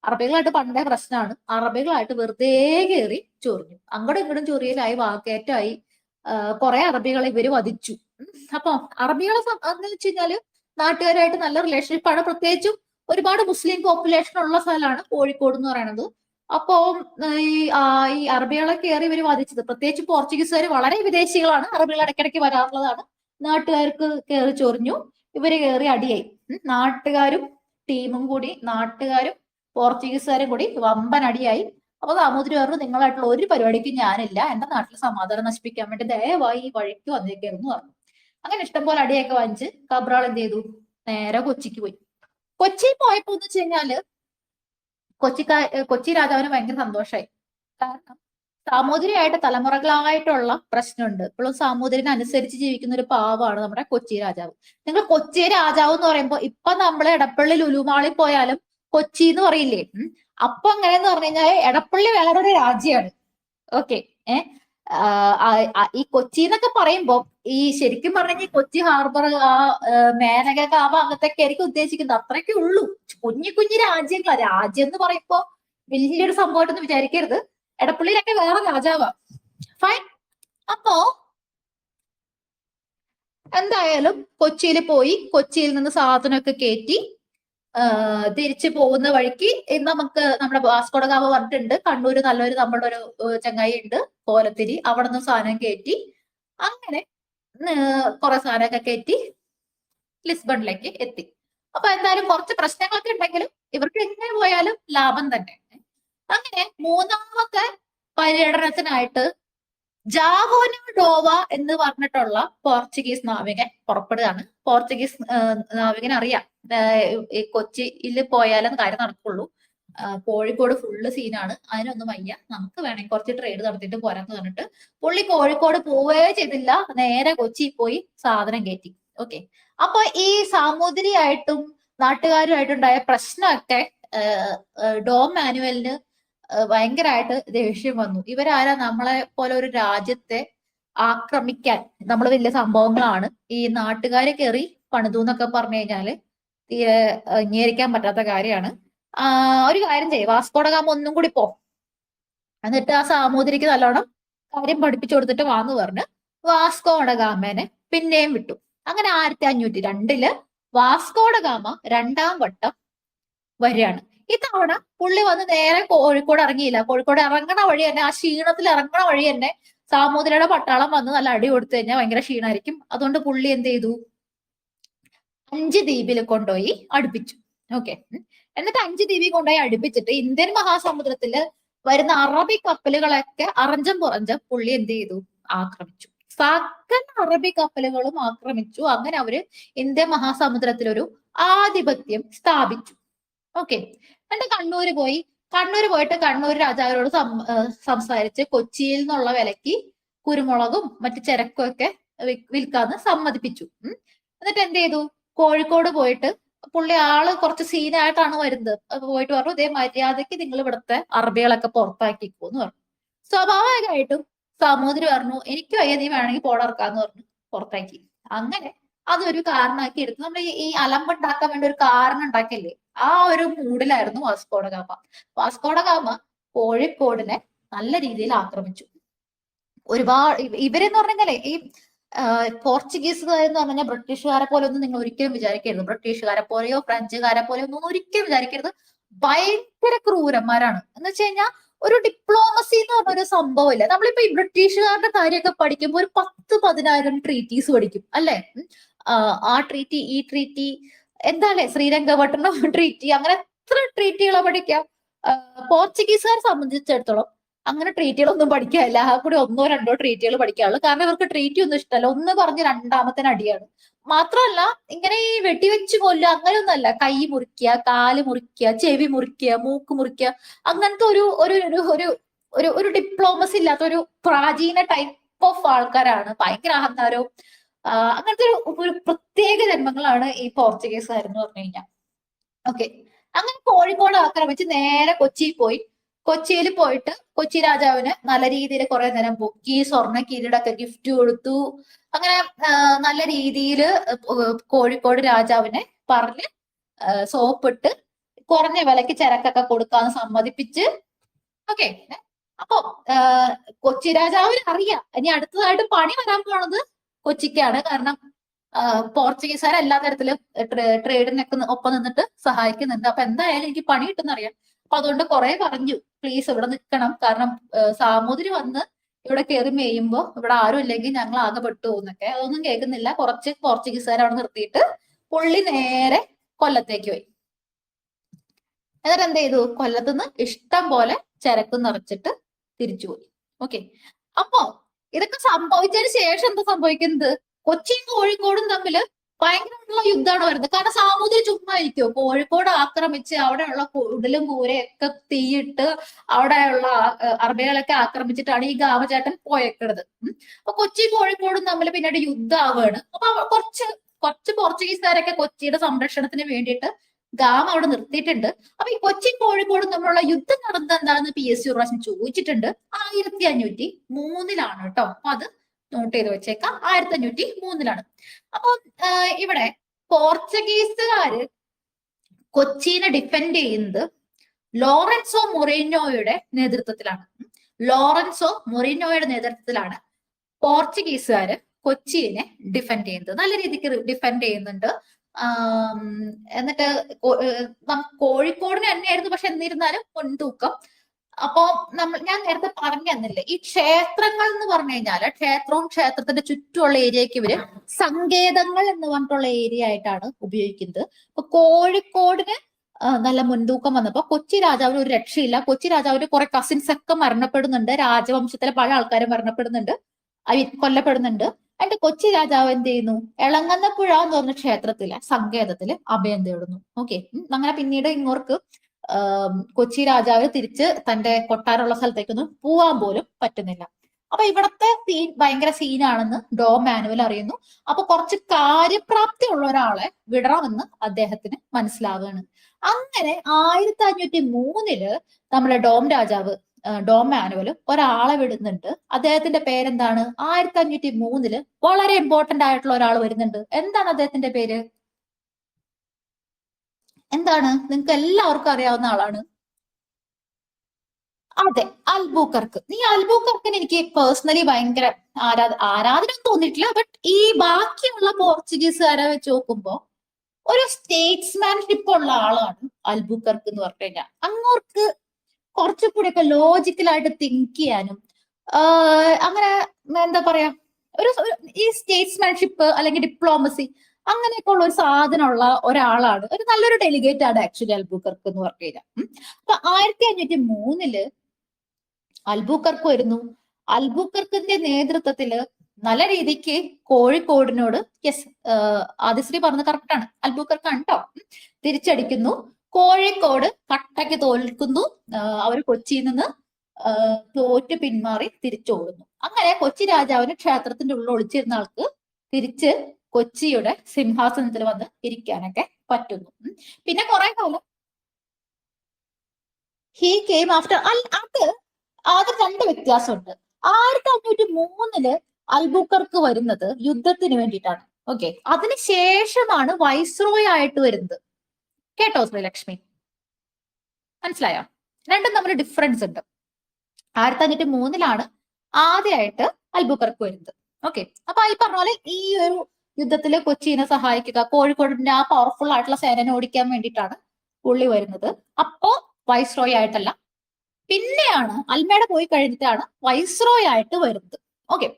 അറബികളായിട്ട് പണ്ടേ പ്രശ്നമാണ്. അറബികളായിട്ട് വെറുതെ കയറി ചൊറിഞ്ഞു, അങ്ങോട്ടും ഇങ്ങോട്ടും ചൊറിയലായി, വാക്കേറ്റായി. കുറെ അറബികളെ ഇവര് വധിച്ചു. അപ്പൊ അറബികളെ എന്ന് വെച്ച് കഴിഞ്ഞാല് നാട്ടുകാരായിട്ട് നല്ല റിലേഷൻഷിപ്പാണ്. പ്രത്യേകിച്ചും ഒരുപാട് മുസ്ലിം പോപ്പുലേഷൻ ഉള്ള സ്ഥലമാണ് കോഴിക്കോട് എന്ന് പറയുന്നത്. അപ്പോ ഈ അറബികളെ കയറി ഇവര് വധിച്ചത്, പ്രത്യേകിച്ച് പോർച്ചുഗീസുകാർ വളരെ വിദേശികളാണ്, അറബികൾ ഇടയ്ക്കിടയ്ക്ക് വരാറുള്ളതാണ്. നാട്ടുകാർക്ക് കയറി ചൊറിഞ്ഞു, ഇവര് കയറി അടിയായി. നാട്ടുകാരും ടീമും കൂടി, നാട്ടുകാരും പോർച്ചുഗീസുകാരും കൂടി വമ്പൻ അടിയായി. അപ്പൊ സാമൂതിരി പറഞ്ഞു, നിങ്ങളായിട്ടുള്ള ഒരു പരിപാടിക്കും ഞാനില്ല, എന്റെ നാട്ടിൽ സമാധാനം നശിപ്പിക്കാൻ വേണ്ടി ദയവായി ഈ വഴിക്ക് വന്നേക്കായിരുന്നു പറഞ്ഞു. അങ്ങനെ ഇഷ്ടംപോലെ അടിയൊക്കെ വാങ്ങിച്ച് കബ്രാൾ എന്ത് ചെയ്തു? നേരെ കൊച്ചിക്ക് പോയി. കൊച്ചി പോയപ്പോ എന്ന് വെച്ച് കഴിഞ്ഞാല് കൊച്ചി രാജാവിന് ഭയങ്കര സന്തോഷമായി. കാരണം സാമൂതിരിയായിട്ട് തലമുറകളായിട്ടുള്ള പ്രശ്നമുണ്ട്. ഇപ്പോഴും സാമൂതിരിനെ അനുസരിച്ച് ജീവിക്കുന്ന ഒരു പാവമാണ് നമ്മുടെ കൊച്ചി രാജാവ്. നിങ്ങൾ കൊച്ചി രാജാവ് എന്ന് പറയുമ്പോൾ ഇപ്പൊ നമ്മള് എടപ്പള്ളി ലുലുമാളിൽ പോയാലും കൊച്ചി എന്ന് പറയില്ലേ? അപ്പൊ അങ്ങനെയെന്ന് പറഞ്ഞു കഴിഞ്ഞാൽ എടപ്പള്ളി വേറൊരു രാജ്യമാണ്. ഓക്കെ, ഈ കൊച്ചി എന്നൊക്കെ പറയുമ്പോ ഈ ശരിക്കും പറഞ്ഞ കൊച്ചി ഹാർബർ, മേനക ആ ഭാഗത്തൊക്കെ ആയിരിക്കും ഉദ്ദേശിക്കുന്നത്. അത്രയ്ക്കേ ഉള്ളൂ. കുഞ്ഞു കുഞ്ഞു രാജ്യങ്ങളാ. രാജ്യം എന്ന് പറയുമ്പോ വലിയൊരു സംഭവമായിട്ടൊന്നും വിചാരിക്കരുത്. എടപ്പള്ളിയിലൊക്കെ വേറെ രാജാവാ. ഫൈൻ. അപ്പോ എന്തായാലും കൊച്ചിയിൽ പോയി, കൊച്ചിയിൽ നിന്ന് സാധനമൊക്കെ കയറ്റി തിരിച്ചു പോകുന്ന വഴിക്ക് നമുക്ക് നമ്മുടെ വാസ്കോഡ ഗാമ പറഞ്ഞിട്ടുണ്ട്, കണ്ണൂര് നല്ലൊരു നമ്മുടെ ഒരു ചങ്ങായി ഉണ്ട് കോലത്തിരി, അവിടെ നിന്ന് സാധനം കയറ്റി അങ്ങനെ കുറെ സാധനമൊക്കെ കയറ്റി ലിസ്ബണിലേക്ക് എത്തി. അപ്പൊ എന്തായാലും കുറച്ച് പ്രശ്നങ്ങളൊക്കെ ഉണ്ടെങ്കിലും ഇവർക്ക് എങ്ങനെ പോയാലും ലാഭം തന്നെ. അങ്ങനെ മൂന്നാമത്തെ പര്യടനത്തിനായിട്ട് ജാവോന ഡോവ എന്ന് പറഞ്ഞിട്ടുള്ള പോർച്ചുഗീസ് നാവികൻ പുറപ്പെടുകയാണ്. പോർച്ചുഗീസ് നാവികൻ അറിയാം ഈ കൊച്ചിയിൽ പോയാലും കാര്യം നടക്കുള്ളൂ, കോഴിക്കോട് ഫുള്ള് സീനാണ്, അതിനൊന്നും വയ്യ, നമുക്ക് വേണമെങ്കിൽ കുറച്ച് ട്രേഡ് നടത്തിയിട്ട് പോരാന്ന് പറഞ്ഞിട്ട് പുള്ളി കോഴിക്കോട് പോവേ ചെയ്തില്ല, നേരെ കൊച്ചി പോയി സാധനം കയറ്റി. ഓക്കെ, അപ്പൊ ഈ സാമൂതിരിയായിട്ടും നാട്ടുകാരുമായിട്ടുണ്ടായ പ്രശ്നമൊക്കെ ഡോം മാനുവലിന് ഭയങ്കരമായിട്ട് ദേഷ്യം വന്നു. ഇവരാരാ നമ്മളെ പോലെ ഒരു രാജ്യത്തെ ആക്രമിക്കാൻ? നമ്മൾ വലിയ സംഭവങ്ങളാണ്, ഈ നാട്ടുകാരെ കയറി പണിതു എന്നൊക്കെ പറഞ്ഞു കഴിഞ്ഞാല് തീരെ അംഗീകരിക്കാൻ പറ്റാത്ത കാര്യമാണ്. ഒരു കാര്യം ചെയ്യും, വാസ്കോഡഗാമ ഒന്നും കൂടി പോ, എന്നിട്ട് ആ സാമൂതിരിക്ക് നല്ലോണം കാര്യം പഠിപ്പിച്ചു കൊടുത്തിട്ട് വാന്ന് പറഞ്ഞ് വാസ്കോഡഗാമേനെ പിന്നെയും വിട്ടു. അങ്ങനെ 1502 വാസ്കോഡഗാമ 2ാം വട്ടം വരികയാണ്. ഇത്തവണ പുള്ളി വന്ന് നേരെ കോഴിക്കോട് ഇറങ്ങിയില്ല. കോഴിക്കോട് ഇറങ്ങണ വഴി തന്നെ, ആ ക്ഷീണത്തിൽ ഇറങ്ങണ വഴി തന്നെ സാമൂതിരിയുടെ പട്ടാളം വന്ന് നല്ല അടി കൊടുത്തു കഴിഞ്ഞാൽ ഭയങ്കര ക്ഷീണമായിരിക്കും. അതുകൊണ്ട് പുള്ളി എന്ത് ചെയ്തു, 5 ദ്വീപിൽ കൊണ്ടുപോയി അടുപ്പിച്ചു. ഓക്കെ, എന്നിട്ട് 5 ദ്വീപിൽ കൊണ്ടുപോയി അടുപ്പിച്ചിട്ട് ഇന്ത്യൻ മഹാസമുദ്രത്തില് വരുന്ന അറബി കപ്പലുകളൊക്കെ അറഞ്ചം പുറഞ്ചം പുള്ളി എന്ത് ചെയ്തു, ആക്രമിച്ചു. സകല അറബി കപ്പലുകളും ആക്രമിച്ചു. അങ്ങനെ അവര് ഇന്ത്യൻ മഹാസമുദ്രത്തിൽ ഒരു ആധിപത്യം സ്ഥാപിച്ചു. ഓക്കെ, എന്നിട്ട് കണ്ണൂര് പോയി. കണ്ണൂര് പോയിട്ട് കണ്ണൂർ രാജാവിനോട് സംസാരിച്ച് കൊച്ചിയിൽ നിന്നുള്ള വിലക്ക് കുരുമുളകും മറ്റു ചരക്കും ഒക്കെ വിൽക്കാന്ന് സമ്മതിപ്പിച്ചു. എന്നിട്ട് എന്ത് ചെയ്തു, കോഴിക്കോട് പോയിട്ട് പുള്ളി ആള് കുറച്ച് സീനായിട്ടാണ് വരുന്നത്. പോയിട്ട് പറഞ്ഞു, ഇതേ മര്യാദയ്ക്ക് നിങ്ങൾ ഇവിടുത്തെ അറബികളൊക്കെ പുറത്താക്കിക്കോന്ന് പറഞ്ഞു. സ്വാഭാവികമായിട്ടും സാമൂതിരി പറഞ്ഞു, എനിക്ക് വയ്യ, നീ വേണമെങ്കിൽ പോടർക്കാന്ന് പറഞ്ഞു പുറത്താക്കി. അങ്ങനെ അതൊരു കാരണമാക്കി എടുത്തു. നമ്മൾ ഈ അലമ്പുണ്ടാക്കാൻ വേണ്ടി ഒരു കാരണം ഉണ്ടാക്കില്ലേ, ആ ഒരു മൂഡിലായിരുന്നു വാസ്കോഡഗാമ. വാസ്കോഡഗാമ കോഴിക്കോടിനെ നല്ല രീതിയിൽ ആക്രമിച്ചു. ഒരുപാട് ഇവരെന്ന് പറഞ്ഞാലേ ഈ പോർച്ചുഗീസുകാർ എന്ന് പറഞ്ഞാൽ ബ്രിട്ടീഷുകാരെ പോലെ ഒന്നും നിങ്ങൾ ഒരിക്കലും വിചാരിക്കരുത്. ബ്രിട്ടീഷുകാരെ പോലെയോ ഫ്രഞ്ചുകാരെ പോലെയോ ഒന്നും ഒരിക്കലും വിചാരിക്കരുത്. ഭയങ്കര ക്രൂരന്മാരാണ്. എന്ന് വെച്ച് കഴിഞ്ഞാൽ ഒരു ഡിപ്ലോമസി എന്ന് പറഞ്ഞ ഒരു സംഭവമില്ല. നമ്മളിപ്പോ ഈ ബ്രിട്ടീഷുകാരുടെ കാര്യമൊക്കെ പഠിക്കുമ്പോൾ ഒരു 10,000-10,000 ട്രീറ്റീസ് പഠിക്കും അല്ലെ. ആ ട്രീറ്റി, ഈ ട്രീറ്റി, എന്താല്ലേ ശ്രീരംഗപട്ടണം ട്രീറ്റി, അങ്ങനെ എത്ര ട്രീറ്റികളെ പഠിക്കാം. പോർച്ചുഗീസുകാരെ സംബന്ധിച്ചിടത്തോളം അങ്ങനെ ട്രീറ്റികളൊന്നും പഠിക്കാനില്ല. ആ കൂടി 1-2 ട്രീറ്റികൾ പഠിക്കാനുള്ളൂ. കാരണം ഇവർക്ക് ട്രീറ്റി ഒന്നും ഇഷ്ടമല്ല. ഒന്ന് പറഞ്ഞ് രണ്ടാമത്തിന് അടിയാണ്. മാത്രമല്ല ഇങ്ങനെ ഈ വെടിവെച്ച് കൊല്ലുക അങ്ങനെയൊന്നുമല്ല. കൈ മുറിക്കുക, കാല് മുറിക്കുക, ചെവി മുറിക്കുക, മൂക്ക് മുറിക്കുക, അങ്ങനത്തെ ഒരു ഒരു ഒരു ഒരു ഒരു ഡിപ്ലോമസി ഇല്ലാത്ത ഒരു പ്രാചീന ടൈപ്പ് ഓഫ് ആൾക്കാരാണ്. ഭയങ്കര അഹങ്കാരവും അങ്ങനത്തെ ഒരു പ്രത്യേക ജന്മങ്ങളാണ് ഈ പോർച്ചുഗീസുകാർ എന്ന് പറഞ്ഞു കഴിഞ്ഞാൽ. ഓക്കെ, അങ്ങനെ കോഴിക്കോട് ആക്രമിച്ച് നേരെ കൊച്ചിയിൽ പോയി. കൊച്ചിയിൽ പോയിട്ട് കൊച്ചി രാജാവിന് നല്ല രീതിയിൽ കുറെ നേരം പൊക്കി, സ്വർണ്ണ കിരീടമൊക്കെ ഗിഫ്റ്റ് കൊടുത്തു. അങ്ങനെ നല്ല രീതിയിൽ കോഴിക്കോട് രാജാവിനെ പറഞ്ഞ് സോപ്പിട്ട് കുറഞ്ഞ വിലക്ക് ചരക്കൊക്കെ കൊടുക്കാന്ന് സമ്മതിപ്പിച്ച്. ഓക്കെ, അപ്പൊ കൊച്ചി രാജാവിന് അറിയാം ഇനി അടുത്തതായിട്ട് പണി വരാൻ പോണത് കൊച്ചിക്കാണ്. കാരണം പോർച്ചുഗീസുകാർ എല്ലാ തരത്തിലും ട്രേഡിനൊക്കെ ഒപ്പം നിന്നിട്ട് സഹായിക്കുന്നുണ്ട്. അപ്പൊ എന്തായാലും എനിക്ക് പണി കിട്ടുന്നറിയാം. അപ്പൊ അതുകൊണ്ട് കുറെ പറഞ്ഞു, പ്ലീസ് ഇവിടെ നിൽക്കണം, കാരണം സാമൂതിരി വന്ന് ഇവിടെ കയറി മേയുമ്പോ ഇവിടെ ആരും ഇല്ലെങ്കിൽ ഞങ്ങൾ ആകെ പെട്ടു പോകുന്നൊക്കെ. അതൊന്നും കേൾക്കുന്നില്ല. കുറച്ച് പോർച്ചുഗീസുകാർ അവിടെ നിർത്തിയിട്ട് പുള്ളി നേരെ കൊല്ലത്തേക്ക് പോയി. എന്നിട്ട് എന്ത് ചെയ്തു, കൊല്ലത്തുനിന്ന് ഇഷ്ടം പോലെ ചരക്ക് നിറച്ചിട്ട് തിരിച്ചുപോയി. ഓക്കെ, അപ്പോ ഇതൊക്കെ സംഭവിച്ചതിന് ശേഷം എന്താ സംഭവിക്കുന്നത്, കൊച്ചിയും കോഴിക്കോടും തമ്മിൽ ഭയങ്കരമായിട്ടുള്ള യുദ്ധമാണ് വരുന്നത്. കാരണം സാമൂതിരി ചുമ്മാ ഇരിക്കുമോ, കോഴിക്കോട് ആക്രമിച്ച് അവിടെയുള്ള ഉടലും കൂരയൊക്കെ തീയിട്ട് അവിടെയുള്ള അറബികളൊക്കെ ആക്രമിച്ചിട്ടാണ് ഈ ഗാമചേട്ടൻ പോയേക്കുന്നത്. അപ്പൊ കൊച്ചി കോഴിക്കോടും തമ്മിൽ പിന്നീട് യുദ്ധമാവുകയാണ്. അപ്പൊ കുറച്ച് പോർച്ചുഗീസുകാരൊക്കെ കൊച്ചിയുടെ സംരക്ഷണത്തിന് വേണ്ടിയിട്ട് ഗാമ അവിടെ നിർത്തിയിട്ടുണ്ട്. അപ്പൊ ഈ കൊച്ചി കോഴിക്കോടും തമ്മിലുള്ള യുദ്ധം നടന്നത് എന്താണെന്ന് PSC ഒരു പ്രാവശ്യം ചോദിച്ചിട്ടുണ്ട്. 1503 കേട്ടോ. അപ്പൊ അത് നോട്ട് ചെയ്ത് വെച്ചേക്കാം. 1503. അപ്പൊ ഇവിടെ പോർച്ചുഗീസുകാര് കൊച്ചിനെ ഡിഫെൻഡ് ചെയ്യുന്നത് ലോറൻസോ മൊറീനോയുടെ നേതൃത്വത്തിലാണ്. ലോറൻസോ മൊറീനോയുടെ നേതൃത്വത്തിലാണ് പോർച്ചുഗീസുകാര് കൊച്ചിനെ ഡിഫെൻഡ് ചെയ്യുന്നത്. നല്ല രീതിക്ക് ഡിഫെൻഡ് ചെയ്യുന്നുണ്ട്. എന്നിട്ട് കോഴിക്കോടിന് തന്നെയായിരുന്നു, പക്ഷെ എന്നിരുന്നാലും മുൻതൂക്കം. അപ്പോ ഞാൻ നേരത്തെ പറഞ്ഞു തന്നില്ലേ, ഈ ക്ഷേത്രങ്ങൾ എന്ന് പറഞ്ഞു കഴിഞ്ഞാല് ക്ഷേത്രവും ക്ഷേത്രത്തിന്റെ ചുറ്റുമുള്ള ഏരിയക്ക് ഇവര് സങ്കേതങ്ങൾ എന്ന് പറഞ്ഞിട്ടുള്ള ഏരിയ ആയിട്ടാണ് ഉപയോഗിക്കുന്നത്. അപ്പൊ കോഴിക്കോടിന് നല്ല മുൻതൂക്കം വന്നപ്പോ കൊച്ചി രാജാവിന് ഒരു രക്ഷയില്ല. കൊച്ചി രാജാവിന് കുറെ കസിൻസ് ഒക്കെ മരണപ്പെടുന്നുണ്ട്. രാജവംശത്തിലെ പല ആൾക്കാരും മരണപ്പെടുന്നുണ്ട്, കൊല്ലപ്പെടുന്നുണ്ട്. എന്നിട്ട് കൊച്ചി രാജാവ് എന്ത് ചെയ്യുന്നു, എളങ്ങന്നപ്പുഴ എന്ന് പറഞ്ഞ ക്ഷേത്രത്തിലെ സങ്കേതത്തില് അഭയം തേടുന്നു. ഓക്കെ, അങ്ങനെ പിന്നീട് ഇങ്ങോർക്ക് കൊച്ചി രാജാവ് തിരിച്ച് തന്റെ കൊട്ടാരമുള്ള സ്ഥലത്തേക്കൊന്നും പോവാൻ പോലും പറ്റുന്നില്ല. അപ്പൊ ഇവിടത്തെ സീൻ ഭയങ്കര സീനാണെന്ന് ഡോം മാനുവൽ അറിയുന്നു. അപ്പൊ കുറച്ച് കാര്യപ്രാപ്തി ഉള്ള ഒരാളെ വിടണമെന്ന് അദ്ദേഹത്തിന് മനസ്സിലാവുകയാണ്. അങ്ങനെ 1503 നമ്മുടെ ഡോം രാജാവ് ഡോം മാനുവൽ ഒരാളെ വിടുന്നുണ്ട്. അദ്ദേഹത്തിന്റെ പേരെന്താണ്, 1503 വളരെ ഇമ്പോർട്ടന്റ് ആയിട്ടുള്ള ഒരാൾ വരുന്നുണ്ട്. എന്താണ് അദ്ദേഹത്തിന്റെ പേര്? എന്താണ്, നിങ്ങൾക്ക് എല്ലാവർക്കും അറിയാവുന്ന ആളാണ്. അതെ, അൽബൂക്കർക്ക്. ഈ അൽബൂക്കർക്കിന് എനിക്ക് പേഴ്സണലി ഭയങ്കര ആരാധന തോന്നിയിട്ടില്ല. ബട്ട് ഈ ബാക്കിയുള്ള പോർച്ചുഗീസുകാരെ വെച്ച് നോക്കുമ്പോ ഒരു സ്റ്റേറ്റ്സ്മാൻഷിപ്പ് ഉള്ള ആളാണ് അൽബൂക്കർക്ക് എന്ന് പറഞ്ഞു കഴിഞ്ഞാൽ. അങ്ങോർക്ക് കുറച്ചുകൂടിയൊക്കെ ലോജിക്കലായിട്ട് തിങ്ക് ചെയ്യാനും അങ്ങനെ എന്താ പറയാ ഈ സ്റ്റേറ്റ്സ്മാൻഷിപ്പ് അല്ലെങ്കിൽ ഡിപ്ലോമസി അങ്ങനെയൊക്കെ ഉള്ള ഒരു സാധനമുള്ള ഒരാളാണ്. ഒരു നല്ലൊരു ഡെലിഗേറ്റ് ആണ് ആക്ച്വലി അൽബൂക്കർക്ക് എന്ന് പറഞ്ഞു കഴിഞ്ഞാൽ. അപ്പൊ 1503 അൽബൂക്കർക്ക് വരുന്നു. അൽബൂക്കർക്കിന്റെ നേതൃത്വത്തില് നല്ല രീതിക്ക് കോഴിക്കോടിനോട്, യെസ് ആദിശ്രീ പറഞ്ഞത് കറക്റ്റ് ആണ്, അൽബൂക്കർക്കാണ് കേട്ടോ, തിരിച്ചടിക്കുന്നു. കോഴിക്കോട് കട്ടയ്ക്ക് തോൽക്കുന്നു. അവർ കൊച്ചിയിൽ നിന്ന് തോറ്റ് പിന്മാറി തിരിച്ചോടുന്നു. അങ്ങനെ കൊച്ചി രാജാവിന് ക്ഷേത്രത്തിന്റെ ഉള്ളിൽ ഒളിച്ചിരുന്ന ആൾക്ക് തിരിച്ച് കൊച്ചിയുടെ സിംഹാസനത്തിൽ വന്ന് ഇരിക്കാനൊക്കെ പറ്റുന്നു. പിന്നെ കുറെ കാലം ഹി കെയിം ആഫ്റ്റർ അത് ആദ്യം രണ്ട് വ്യത്യാസമുണ്ട്. 1503 അൽബൂക്കർക്ക് വരുന്നത് യുദ്ധത്തിന് വേണ്ടിയിട്ടാണ്. ഓക്കെ, അതിനുശേഷമാണ് വൈസ്രോയ് ആയിട്ട് വരുന്നത്. കേട്ടോ ശ്രീലക്ഷ്മി, മനസ്സിലായോ? രണ്ടും തമ്മിൽ ഡിഫറൻസ് ഉണ്ട്. 1503 ആദ്യമായിട്ട് അൽബൂക്കർക്ക് വരുന്നത്. ഓക്കെ, അപ്പൊ ഈ പറഞ്ഞ പോലെ ഈ ഒരു യുദ്ധത്തില് കൊച്ചിനെ സഹായിക്കുക, കോഴിക്കോടിന്റെ ആ പവർഫുൾ ആയിട്ടുള്ള സേനനെ ഓടിക്കാൻ വേണ്ടിയിട്ടാണ് പുള്ളി വരുന്നത്. അപ്പോ വൈസ്രോയ് ആയിട്ടല്ല, പിന്നെയാണ് അൽമേഡ പോയി കഴിഞ്ഞിട്ടാണ് വൈസ്രോയ് ആയിട്ട് വരുന്നത്. ഓക്കെ,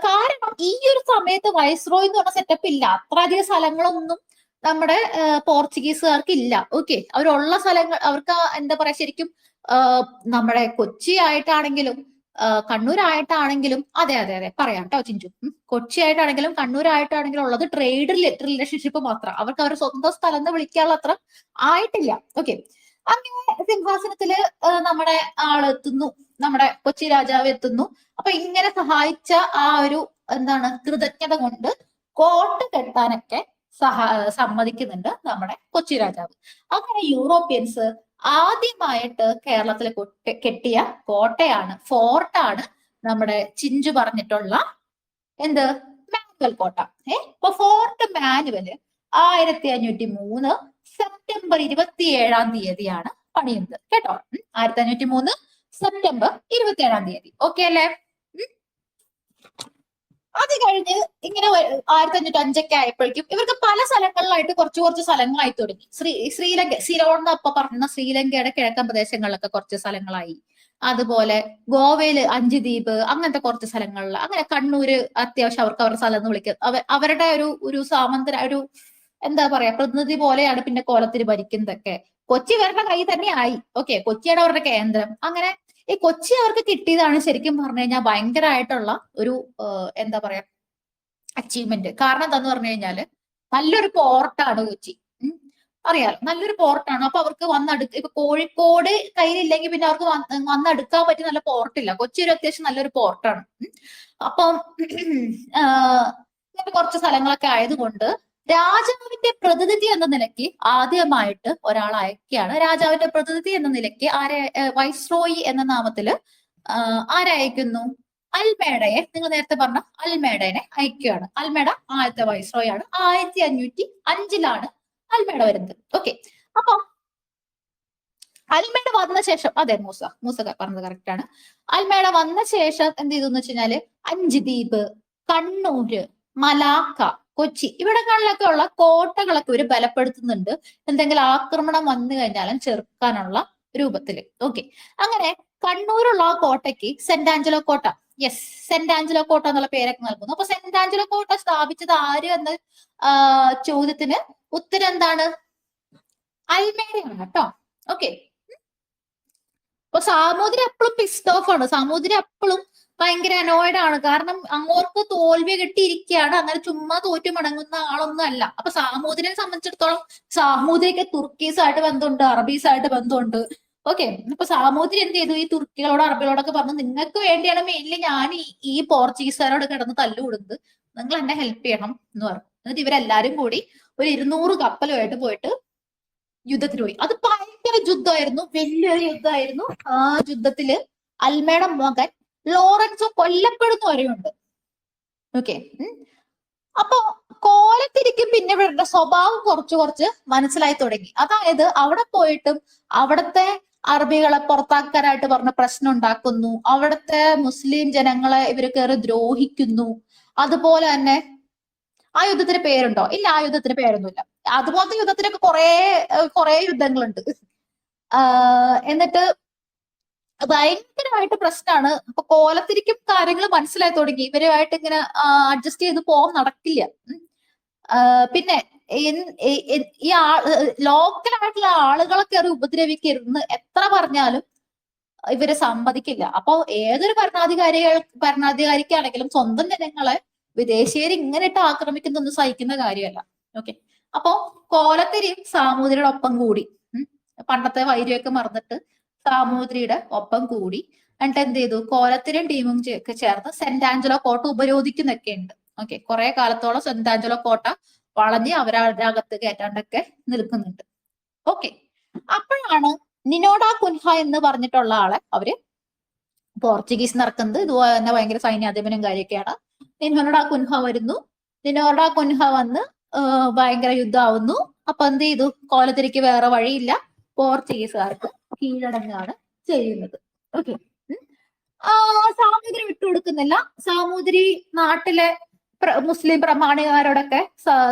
കാരണം ഈ ഒരു സമയത്ത് വൈസ്രോയ് എന്ന് പറഞ്ഞ സെറ്റപ്പ് ഇല്ല. അത്രയധികം സ്ഥലങ്ങളൊന്നും നമ്മുടെ പോർച്ചുഗീസുകാർക്ക് ഇല്ല. ഓക്കെ, അവരുള്ള സ്ഥലങ്ങൾ അവർക്ക് എന്താ പറയാ, ശരിക്കും നമ്മുടെ കൊച്ചി ആയിട്ടാണെങ്കിലും കണ്ണൂരായിട്ടാണെങ്കിലും, അതെ അതെ അതെ പറയാം കേട്ടോ ചിഞ്ചു, കൊച്ചി ആയിട്ടാണെങ്കിലും കണ്ണൂരായിട്ടാണെങ്കിലും ഉള്ളത് ട്രേഡ് റിലേഷൻഷിപ്പ് മാത്രം. അവർക്ക് അവരുടെ സ്വന്തം സ്ഥലം എന്ന് വിളിക്കാനുള്ള അത്ര ആയിട്ടില്ല. ഓക്കെ, അങ്ങനെ സിംഹാസനത്തില് നമ്മുടെ ആളെത്തുന്നു, നമ്മുടെ കൊച്ചി രാജാവ് എത്തുന്നു. അപ്പൊ ഇങ്ങനെ സഹായിച്ച ആ ഒരു എന്താണ് കൃതജ്ഞത കൊണ്ട് കോട്ട കെട്ടാനൊക്കെ സമ്മതിക്കുന്നുണ്ട് നമ്മുടെ കൊച്ചി രാജാവ്. അങ്ങനെ യൂറോപ്യൻസ് ആദ്യമായിട്ട് കേരളത്തിൽ കെട്ടിയ കോട്ടയാണ്, ഫോർട്ടാണ് നമ്മുടെ ചിഞ്ചു പറഞ്ഞിട്ടുള്ള എന്ത് മാനുവൽ കോട്ട. ഇപ്പൊ ഫോർട്ട് മാനുവല് 1503 സെപ്റ്റംബർ 27 പണിയുന്നത് കേട്ടോ. 1503 സെപ്റ്റംബർ 27. ഓക്കെ അല്ലേ? അത് കഴിഞ്ഞ് ഇങ്ങനെ 1505 ആയപ്പോഴേക്കും ഇവർക്ക് പല സ്ഥലങ്ങളിലായിട്ട് കുറച്ച് സ്ഥലങ്ങളായി തുടങ്ങി. ശ്രീലങ്ക സിലോൺ എന്നപ്പ പറഞ്ഞ ശ്രീലങ്കയുടെ കിഴക്കൻ പ്രദേശങ്ങളിലൊക്കെ കുറച്ച് സ്ഥലങ്ങളായി. അതുപോലെ ഗോവയില് 5 ദ്വീപ്, അങ്ങനത്തെ കുറച്ച് സ്ഥലങ്ങളിൽ, അങ്ങനെ കണ്ണൂര് അത്യാവശ്യം അവർക്ക് അവരുടെ സ്ഥലം എന്ന് വിളിക്കുക. അവരുടെ ഒരു സാമന്തര ഒരു എന്താ പറയാ പ്രതിനിധി പോലെയാണ് പിന്നെ കോലത്തിൽ ഭരിക്കുന്നതൊക്കെ. കൊച്ചി ഇവരുടെ കൈ തന്നെ ആയി. ഓക്കെ, കൊച്ചിയാണ് അവരുടെ കേന്ദ്രം. അങ്ങനെ ഈ കൊച്ചി അവർക്ക് കിട്ടിയതാണ് ശരിക്കും പറഞ്ഞു കഴിഞ്ഞാൽ ഭയങ്കരമായിട്ടുള്ള ഒരു എന്താ പറയാ അച്ചീവ്മെന്റ്. കാരണം എന്താന്ന് പറഞ്ഞു കഴിഞ്ഞാല് നല്ലൊരു പോർട്ടാണ് കൊച്ചി. അറിയാലോ, നല്ലൊരു പോർട്ടാണ്. അപ്പൊ അവർക്ക് ഇപ്പൊ കോഴിക്കോട് കയ്യിലില്ലെങ്കിൽ പിന്നെ അവർക്ക് വന്നെടുക്കാൻ പറ്റിയ നല്ല പോർട്ടില്ല. കൊച്ചി ഒരു അത്യാവശ്യം നല്ലൊരു പോർട്ടാണ്. അപ്പം ഇങ്ങനെ കുറച്ച് സ്ഥലങ്ങളൊക്കെ ആയതുകൊണ്ട് രാജാവിന്റെ പ്രതിനിധി എന്ന നിലയ്ക്ക് ആദ്യമായിട്ട് ഒരാൾ അയക്കുകയാണ്. രാജാവിന്റെ പ്രതിനിധി എന്ന നിലയ്ക്ക് വൈസ്രോയി എന്ന നാമത്തില് ആരയക്കുന്നു? അൽമേഡയെ, നിങ്ങൾ നേരത്തെ പറഞ്ഞ അൽമേഡനെ അയക്കുകയാണ്. അൽമേഡ ആദ്യത്തെ വൈസ്രോയി ആണ്. 1505 അൽമേഡ വരുന്നത്. ഓക്കെ, അപ്പൊ അൽമേഡ വന്ന ശേഷം, അതെ മൂസ പറഞ്ഞത് കറക്റ്റ് ആണ്. അൽമേഡ വന്ന ശേഷം എന്ത് ചെയ്തു വെച്ച് കഴിഞ്ഞാല് 5 ദ്വീപ്, കണ്ണൂര്, മലാക്ക, കൊച്ചി ഇവിടങ്ങളിലൊക്കെ ഉള്ള കോട്ടകളൊക്കെ ഇവര് ബലപ്പെടുത്തുന്നുണ്ട്. എന്തെങ്കിലും ആക്രമണം വന്നു കഴിഞ്ഞാലും ചെറുക്കാനുള്ള രൂപത്തില്. ഓക്കെ, അങ്ങനെ കണ്ണൂരുള്ള ആ കോട്ടയ്ക്ക് സെന്റ് ആഞ്ചലോ കോട്ട, യെസ് സെന്റ് ആഞ്ചലോ കോട്ട എന്നുള്ള പേരൊക്കെ നൽകുന്നു. അപ്പൊ സെന്റ് ആഞ്ചലോ കോട്ട സ്ഥാപിച്ചത് ആര് എന്ന ചോദ്യത്തിന് ഉത്തരം എന്താണ്? അൽമേഡയാണ് കേട്ടോ. ഓക്കെ, അപ്പൊ സാമൂതിരി എപ്പോഴും പിസ്ഡ് ഓഫ് ആണ്. സാമൂതിരി എപ്പോഴും ഭയങ്കര അനോയിഡ് ആണ്. കാരണം അങ്ങോർക്ക് തോൽവി കിട്ടിയിരിക്കുകയാണ്. അങ്ങനെ ചുമ്മാ തോറ്റു മടങ്ങുന്ന ആളൊന്നും അല്ല. അപ്പൊ സാമൂതിരിയെ സംബന്ധിച്ചിടത്തോളം സാമൂതിരിക്ക് തുർക്കീസായിട്ട് ബന്ധമുണ്ട്, അറബീസായിട്ട് ബന്ധമുണ്ട്. ഓക്കെ, ഇപ്പൊ സാമൂതിരി എന്ത് ചെയ്തു? ഈ തുർക്കികളോട് അറബികളോടൊക്കെ പറഞ്ഞു, നിങ്ങൾക്ക് വേണ്ടിയാണ് മെയിൻലി ഞാൻ ഈ പോർച്ചുഗീസുകാരോട് കിടന്ന് തല്ലുകൂടുന്നത്, നിങ്ങൾ എന്നെ ഹെൽപ്പ് ചെയ്യണം എന്ന് പറഞ്ഞു. എന്നിട്ട് ഇവരെല്ലാരും കൂടി ഒരു 200 കപ്പലുമായിട്ട് പോയിട്ട് യുദ്ധത്തിന് പോയി. അത് ഭയങ്കര യുദ്ധമായിരുന്നു, വലിയൊരു യുദ്ധമായിരുന്നു. ആ യുദ്ധത്തില് അൽമേഡ മകൻ ലോറൻസോ കൊല്ലപ്പെടുന്ന വരെയുണ്ട്. ഓക്കെ, അപ്പൊ കോലത്തിരിക്കും പിന്നെ ഇവരുടെ സ്വഭാവം കുറച്ച് മനസ്സിലായി തുടങ്ങി. അതായത് അവിടെ പോയിട്ടും അവിടുത്തെ അറബികളെ പുറത്താക്കാനായിട്ട് പറഞ്ഞ പ്രശ്നം ഉണ്ടാക്കുന്നു, അവിടുത്തെ മുസ്ലിം ജനങ്ങളെ ഇവര് കയറി ദ്രോഹിക്കുന്നു. അതുപോലെ തന്നെ ആ യുദ്ധത്തിന് പേരുണ്ടോ? ഇല്ല, ആ യുദ്ധത്തിന് പേരൊന്നുമില്ല. അതുപോലത്തെ യുദ്ധത്തിനൊക്കെ കുറെ യുദ്ധങ്ങളുണ്ട്. എന്നിട്ട് ഭയങ്കരമായിട്ട് പ്രശ്നമാണ്. അപ്പൊ കോലത്തിരിക്കും കാര്യങ്ങൾ മനസ്സിലായി തുടങ്ങി. ഇവരുമായിട്ട് ഇങ്ങനെ അഡ്ജസ്റ്റ് ചെയ്ത് പോകാൻ നടക്കില്ല. പിന്നെ ഈ ലോക്കലായിട്ടുള്ള ആളുകളെ കയറി ഉപദ്രവിക്കരുന്ന് എത്ര പറഞ്ഞാലും ഇവര് സമ്മതിക്കില്ല. അപ്പൊ ഏതൊരു ഭരണാധികാരിക്കാണെങ്കിലും സ്വന്തം ജനങ്ങളെ വിദേശീയർ ഇങ്ങനെ ഇട്ട് ആക്രമിക്കുന്നൊന്നും സഹിക്കുന്ന കാര്യമല്ല. ഓക്കെ, അപ്പോ കോലത്തിരിയും സാമൂതിരിയുടെ ഒപ്പം കൂടി, പണ്ടത്തെ വൈര്യമൊക്കെ മറന്നിട്ട് സാമൂതിരിയുടെ ഒപ്പം കൂടി. എന്നിട്ട് എന്ത് ചെയ്തു? കോലത്തിരിയും ടീമും ഒക്കെ ചേർന്ന് സെന്റ് ആഞ്ചലോ കോട്ട ഉപരോധിക്കുന്നൊക്കെ ഉണ്ട്. ഓക്കെ, കുറെ കാലത്തോളം സെന്റ് ആഞ്ചലോ കോട്ട വളഞ്ഞ് അവരകത്ത് കയറ്റാണ്ടൊക്കെ നിൽക്കുന്നുണ്ട്. ഓക്കെ, അപ്പോഴാണ് നിനോഡ കുൻഹ എന്ന് പറഞ്ഞിട്ടുള്ള ആളെ അവര് പോർച്ചുഗീസ് നടക്കുന്നത്. ഇതുപോലെ തന്നെ ഭയങ്കര സൈന്യാധിപനും കാര്യമൊക്കെയാണ്. നിനോഡ കുൻഹ വരുന്നു. നിനോഡ കുൻഹ വന്ന് ഭയങ്കര യുദ്ധമാവുന്നു. അപ്പൊ എന്ത് ചെയ്തു? കോലത്തിരിക്ക് വേറെ വഴിയില്ല, പോർച്ചുഗീസുകാർക്ക് കീഴടങ്ങുകയാണ് ചെയ്യുന്നത്. ഓക്കെ, സാമൂതിരി വിട്ടുകൊടുക്കുന്നില്ല. സാമൂതിരി നാട്ടിലെ മുസ്ലിം പ്രമാണിമാരോടൊക്കെ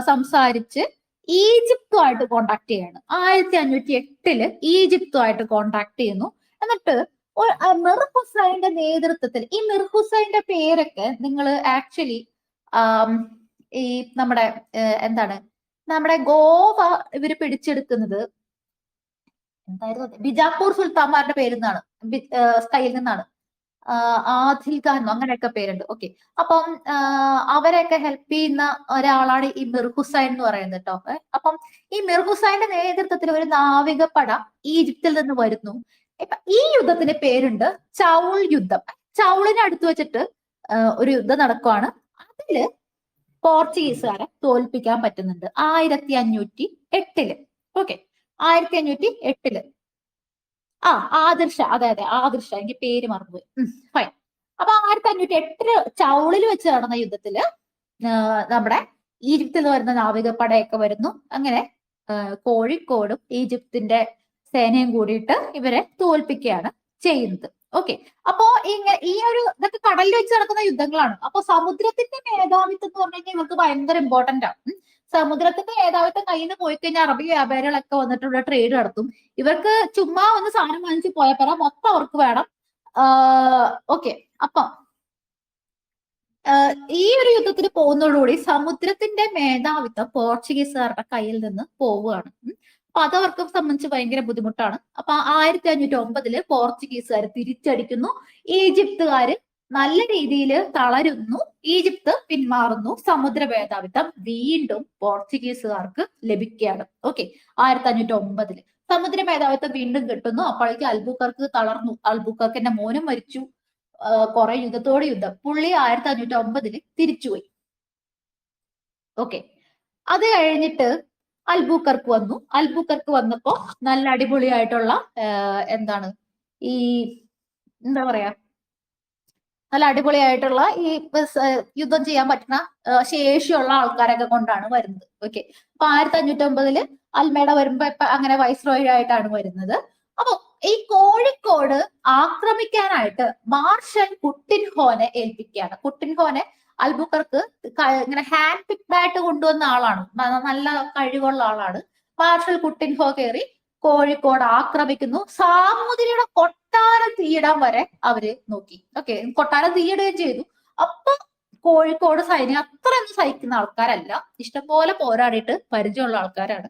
സംസാരിച്ച് ഈജിപ്തുമായിട്ട് കോണ്ടാക്ട് ചെയ്യാണ്. 1508 ഈജിപ്തുമായിട്ട് കോണ്ടാക്ട് ചെയ്യുന്നു. എന്നിട്ട് മിർ ഹുസൈന്റെ നേതൃത്വത്തിൽ, ഈ മിർ ഹുസൈന്റെ പേരൊക്കെ നിങ്ങൾ ആക്ച്വലി ഈ നമ്മുടെ എന്താണ്, നമ്മുടെ ഗോവ ഇവര് പിടിച്ചെടുക്കുന്നത് എന്തായിരുന്നു? ബിജാപ്പൂർ സുൽത്താൻമാരുടെ പേരിൽ നിന്നാണ്, കയ്യിൽ നിന്നാണ്. ആദിൽ ഖാൻ അങ്ങനെയൊക്കെ പേരുണ്ട്. ഓക്കെ, അപ്പം അവരെയൊക്കെ ഹെൽപ്പ് ചെയ്യുന്ന ഒരാളാണ് ഈ മിർ ഹുസൈൻ എന്ന് പറയുന്നത് കേട്ടോ. അപ്പം ഈ മിർ ഹുസൈന്റെ നേതൃത്വത്തിൽ ഒരു നാവികപ്പട ഈജിപ്തിൽ നിന്ന് വരുന്നു. ഇപ്പൊ ഈ യുദ്ധത്തിന് പേരുണ്ട് ചൗൾ യുദ്ധം. ചൗളിനെ അടുത്ത് വെച്ചിട്ട് ഒരു യുദ്ധം നടക്കുവാണ്. അതില് പോർച്ചുഗീസുകാരെ തോൽപ്പിക്കാൻ പറ്റുന്നുണ്ട് 1508. ഓക്കെ, 1508. ആദിർ ഷാ, അതെ ആദിർ ഷാ, എനിക്ക് പേര് മറന്നുപോയി. ഫൈൻ. അപ്പൊ 1508 ചൗളിൽ വെച്ച് നടന്ന യുദ്ധത്തില് നമ്മുടെ ഈജിപ്തിൽ നിന്ന് വരുന്ന നാവികപ്പടയൊക്കെ വരുന്നു. അങ്ങനെ കോഴിക്കോടും ഈജിപ്തിന്റെ സേനയും കൂടിയിട്ട് ഇവരെ തോൽപ്പിക്കുകയാണ് ചെയ്യുന്നത്. ഓക്കെ, അപ്പോ ഈ ഒരു ഇതൊക്കെ കടലിൽ വെച്ച് നടക്കുന്ന യുദ്ധങ്ങളാണ്. അപ്പൊ സമുദ്രത്തിന്റെ മേധാവിത്വം എന്ന് പറഞ്ഞു കഴിഞ്ഞാൽ ഇവർക്ക് ഭയങ്കര ഇമ്പോർട്ടന്റ് ആണ്. സമുദ്രത്തിന്റെ മേധാവിത്വം കയ്യിൽ നിന്ന് പോയി കഴിഞ്ഞാൽ അറബി വ്യാപാരികളൊക്കെ വന്നിട്ട് ഇവിടെ ട്രേഡ് നടത്തും. ഇവർക്ക് ചുമ്മാ ഒന്ന് സാധനം വാങ്ങിച്ച് പോയാൽ പറ, മൊത്തം അവർക്ക് വേണം. ഓക്കെ, അപ്പൊ ഈ ഒരു യുദ്ധത്തിന് പോകുന്നതോടുകൂടി സമുദ്രത്തിന്റെ മേധാവിത്വം പോർച്ചുഗീസുകാരുടെ കയ്യിൽ നിന്ന് പോവുകയാണ്. അപ്പൊ അതവർക്ക് സംബന്ധിച്ച് ഭയങ്കര ബുദ്ധിമുട്ടാണ്. അപ്പൊ 1509 പോർച്ചുഗീസുകാർ തിരിച്ചടിക്കുന്നു. ഈജിപ്തുകാര് നല്ല രീതിയിൽ തളരുന്നു. ഈജിപ്ത് പിന്മാറുന്നു. സമുദ്ര മേധാവിത്വം വീണ്ടും പോർച്ചുഗീസുകാർക്ക് ലഭിക്കുകയാണ്. ഓക്കെ, 1509 സമുദ്ര മേധാവിത്വം വീണ്ടും കിട്ടുന്നു. അപ്പോഴേക്ക് അൽബുക്കർക്ക് തളർന്നു. അൽബുക്കർക്കിന്റെ മോനും മരിച്ചു. കുറെ യുദ്ധത്തോട് യുദ്ധം. പുള്ളി 1509 തിരിച്ചുപോയി. ഓക്കെ, അത് കഴിഞ്ഞിട്ട് അൽബുക്കർക്ക് വന്നു. അൽബുക്കർക്ക് വന്നപ്പോ നല്ല അടിപൊളിയായിട്ടുള്ള എന്താണ് ഈ എന്താ പറയാ, നല്ല അടിപൊളിയായിട്ടുള്ള ഈ യുദ്ധം ചെയ്യാൻ പറ്റുന്ന ശേഷിയുള്ള ആൾക്കാരൊക്കെ കൊണ്ടാണ് വരുന്നത്. ഓക്കെ, അപ്പൊ 1509 അൽമേഡ വരുമ്പോ അങ്ങനെ വൈസ്രോയി ആയിട്ടാണ് വരുന്നത്. അപ്പൊ ഈ കോഴിക്കോട് ആക്രമിക്കാനായിട്ട് മാർഷൽ കുട്ടിൻഹോനെ ഏൽപ്പിക്കുകയാണ്. കുട്ടിൻഹോനെ അൽബുക്കർക്ക് ഇങ്ങനെ ഹാൻഡ് പിക്ഡ് ആയിട്ട് കൊണ്ടുവന്ന ആളാണ്, നല്ല കഴിവുള്ള ആളാണ്. മാർഷൽ കുട്ടിൻഹോ കയറി കോഴിക്കോട് ആക്രമിക്കുന്നു. സാമൂതിരിയുടെ കൊട്ടാരം തീയിടാൻ വരെ അവര് നോക്കി. ഓക്കെ, കൊട്ടാരം തീയിടുകയും ചെയ്തു. അപ്പൊ കോഴിക്കോട് സൈന്യം അത്രയൊന്നും സഹിക്കുന്ന ആൾക്കാരല്ല, ഇഷ്ടംപോലെ പോരാടിയിട്ട് പരിചയമുള്ള ആൾക്കാരാണ്.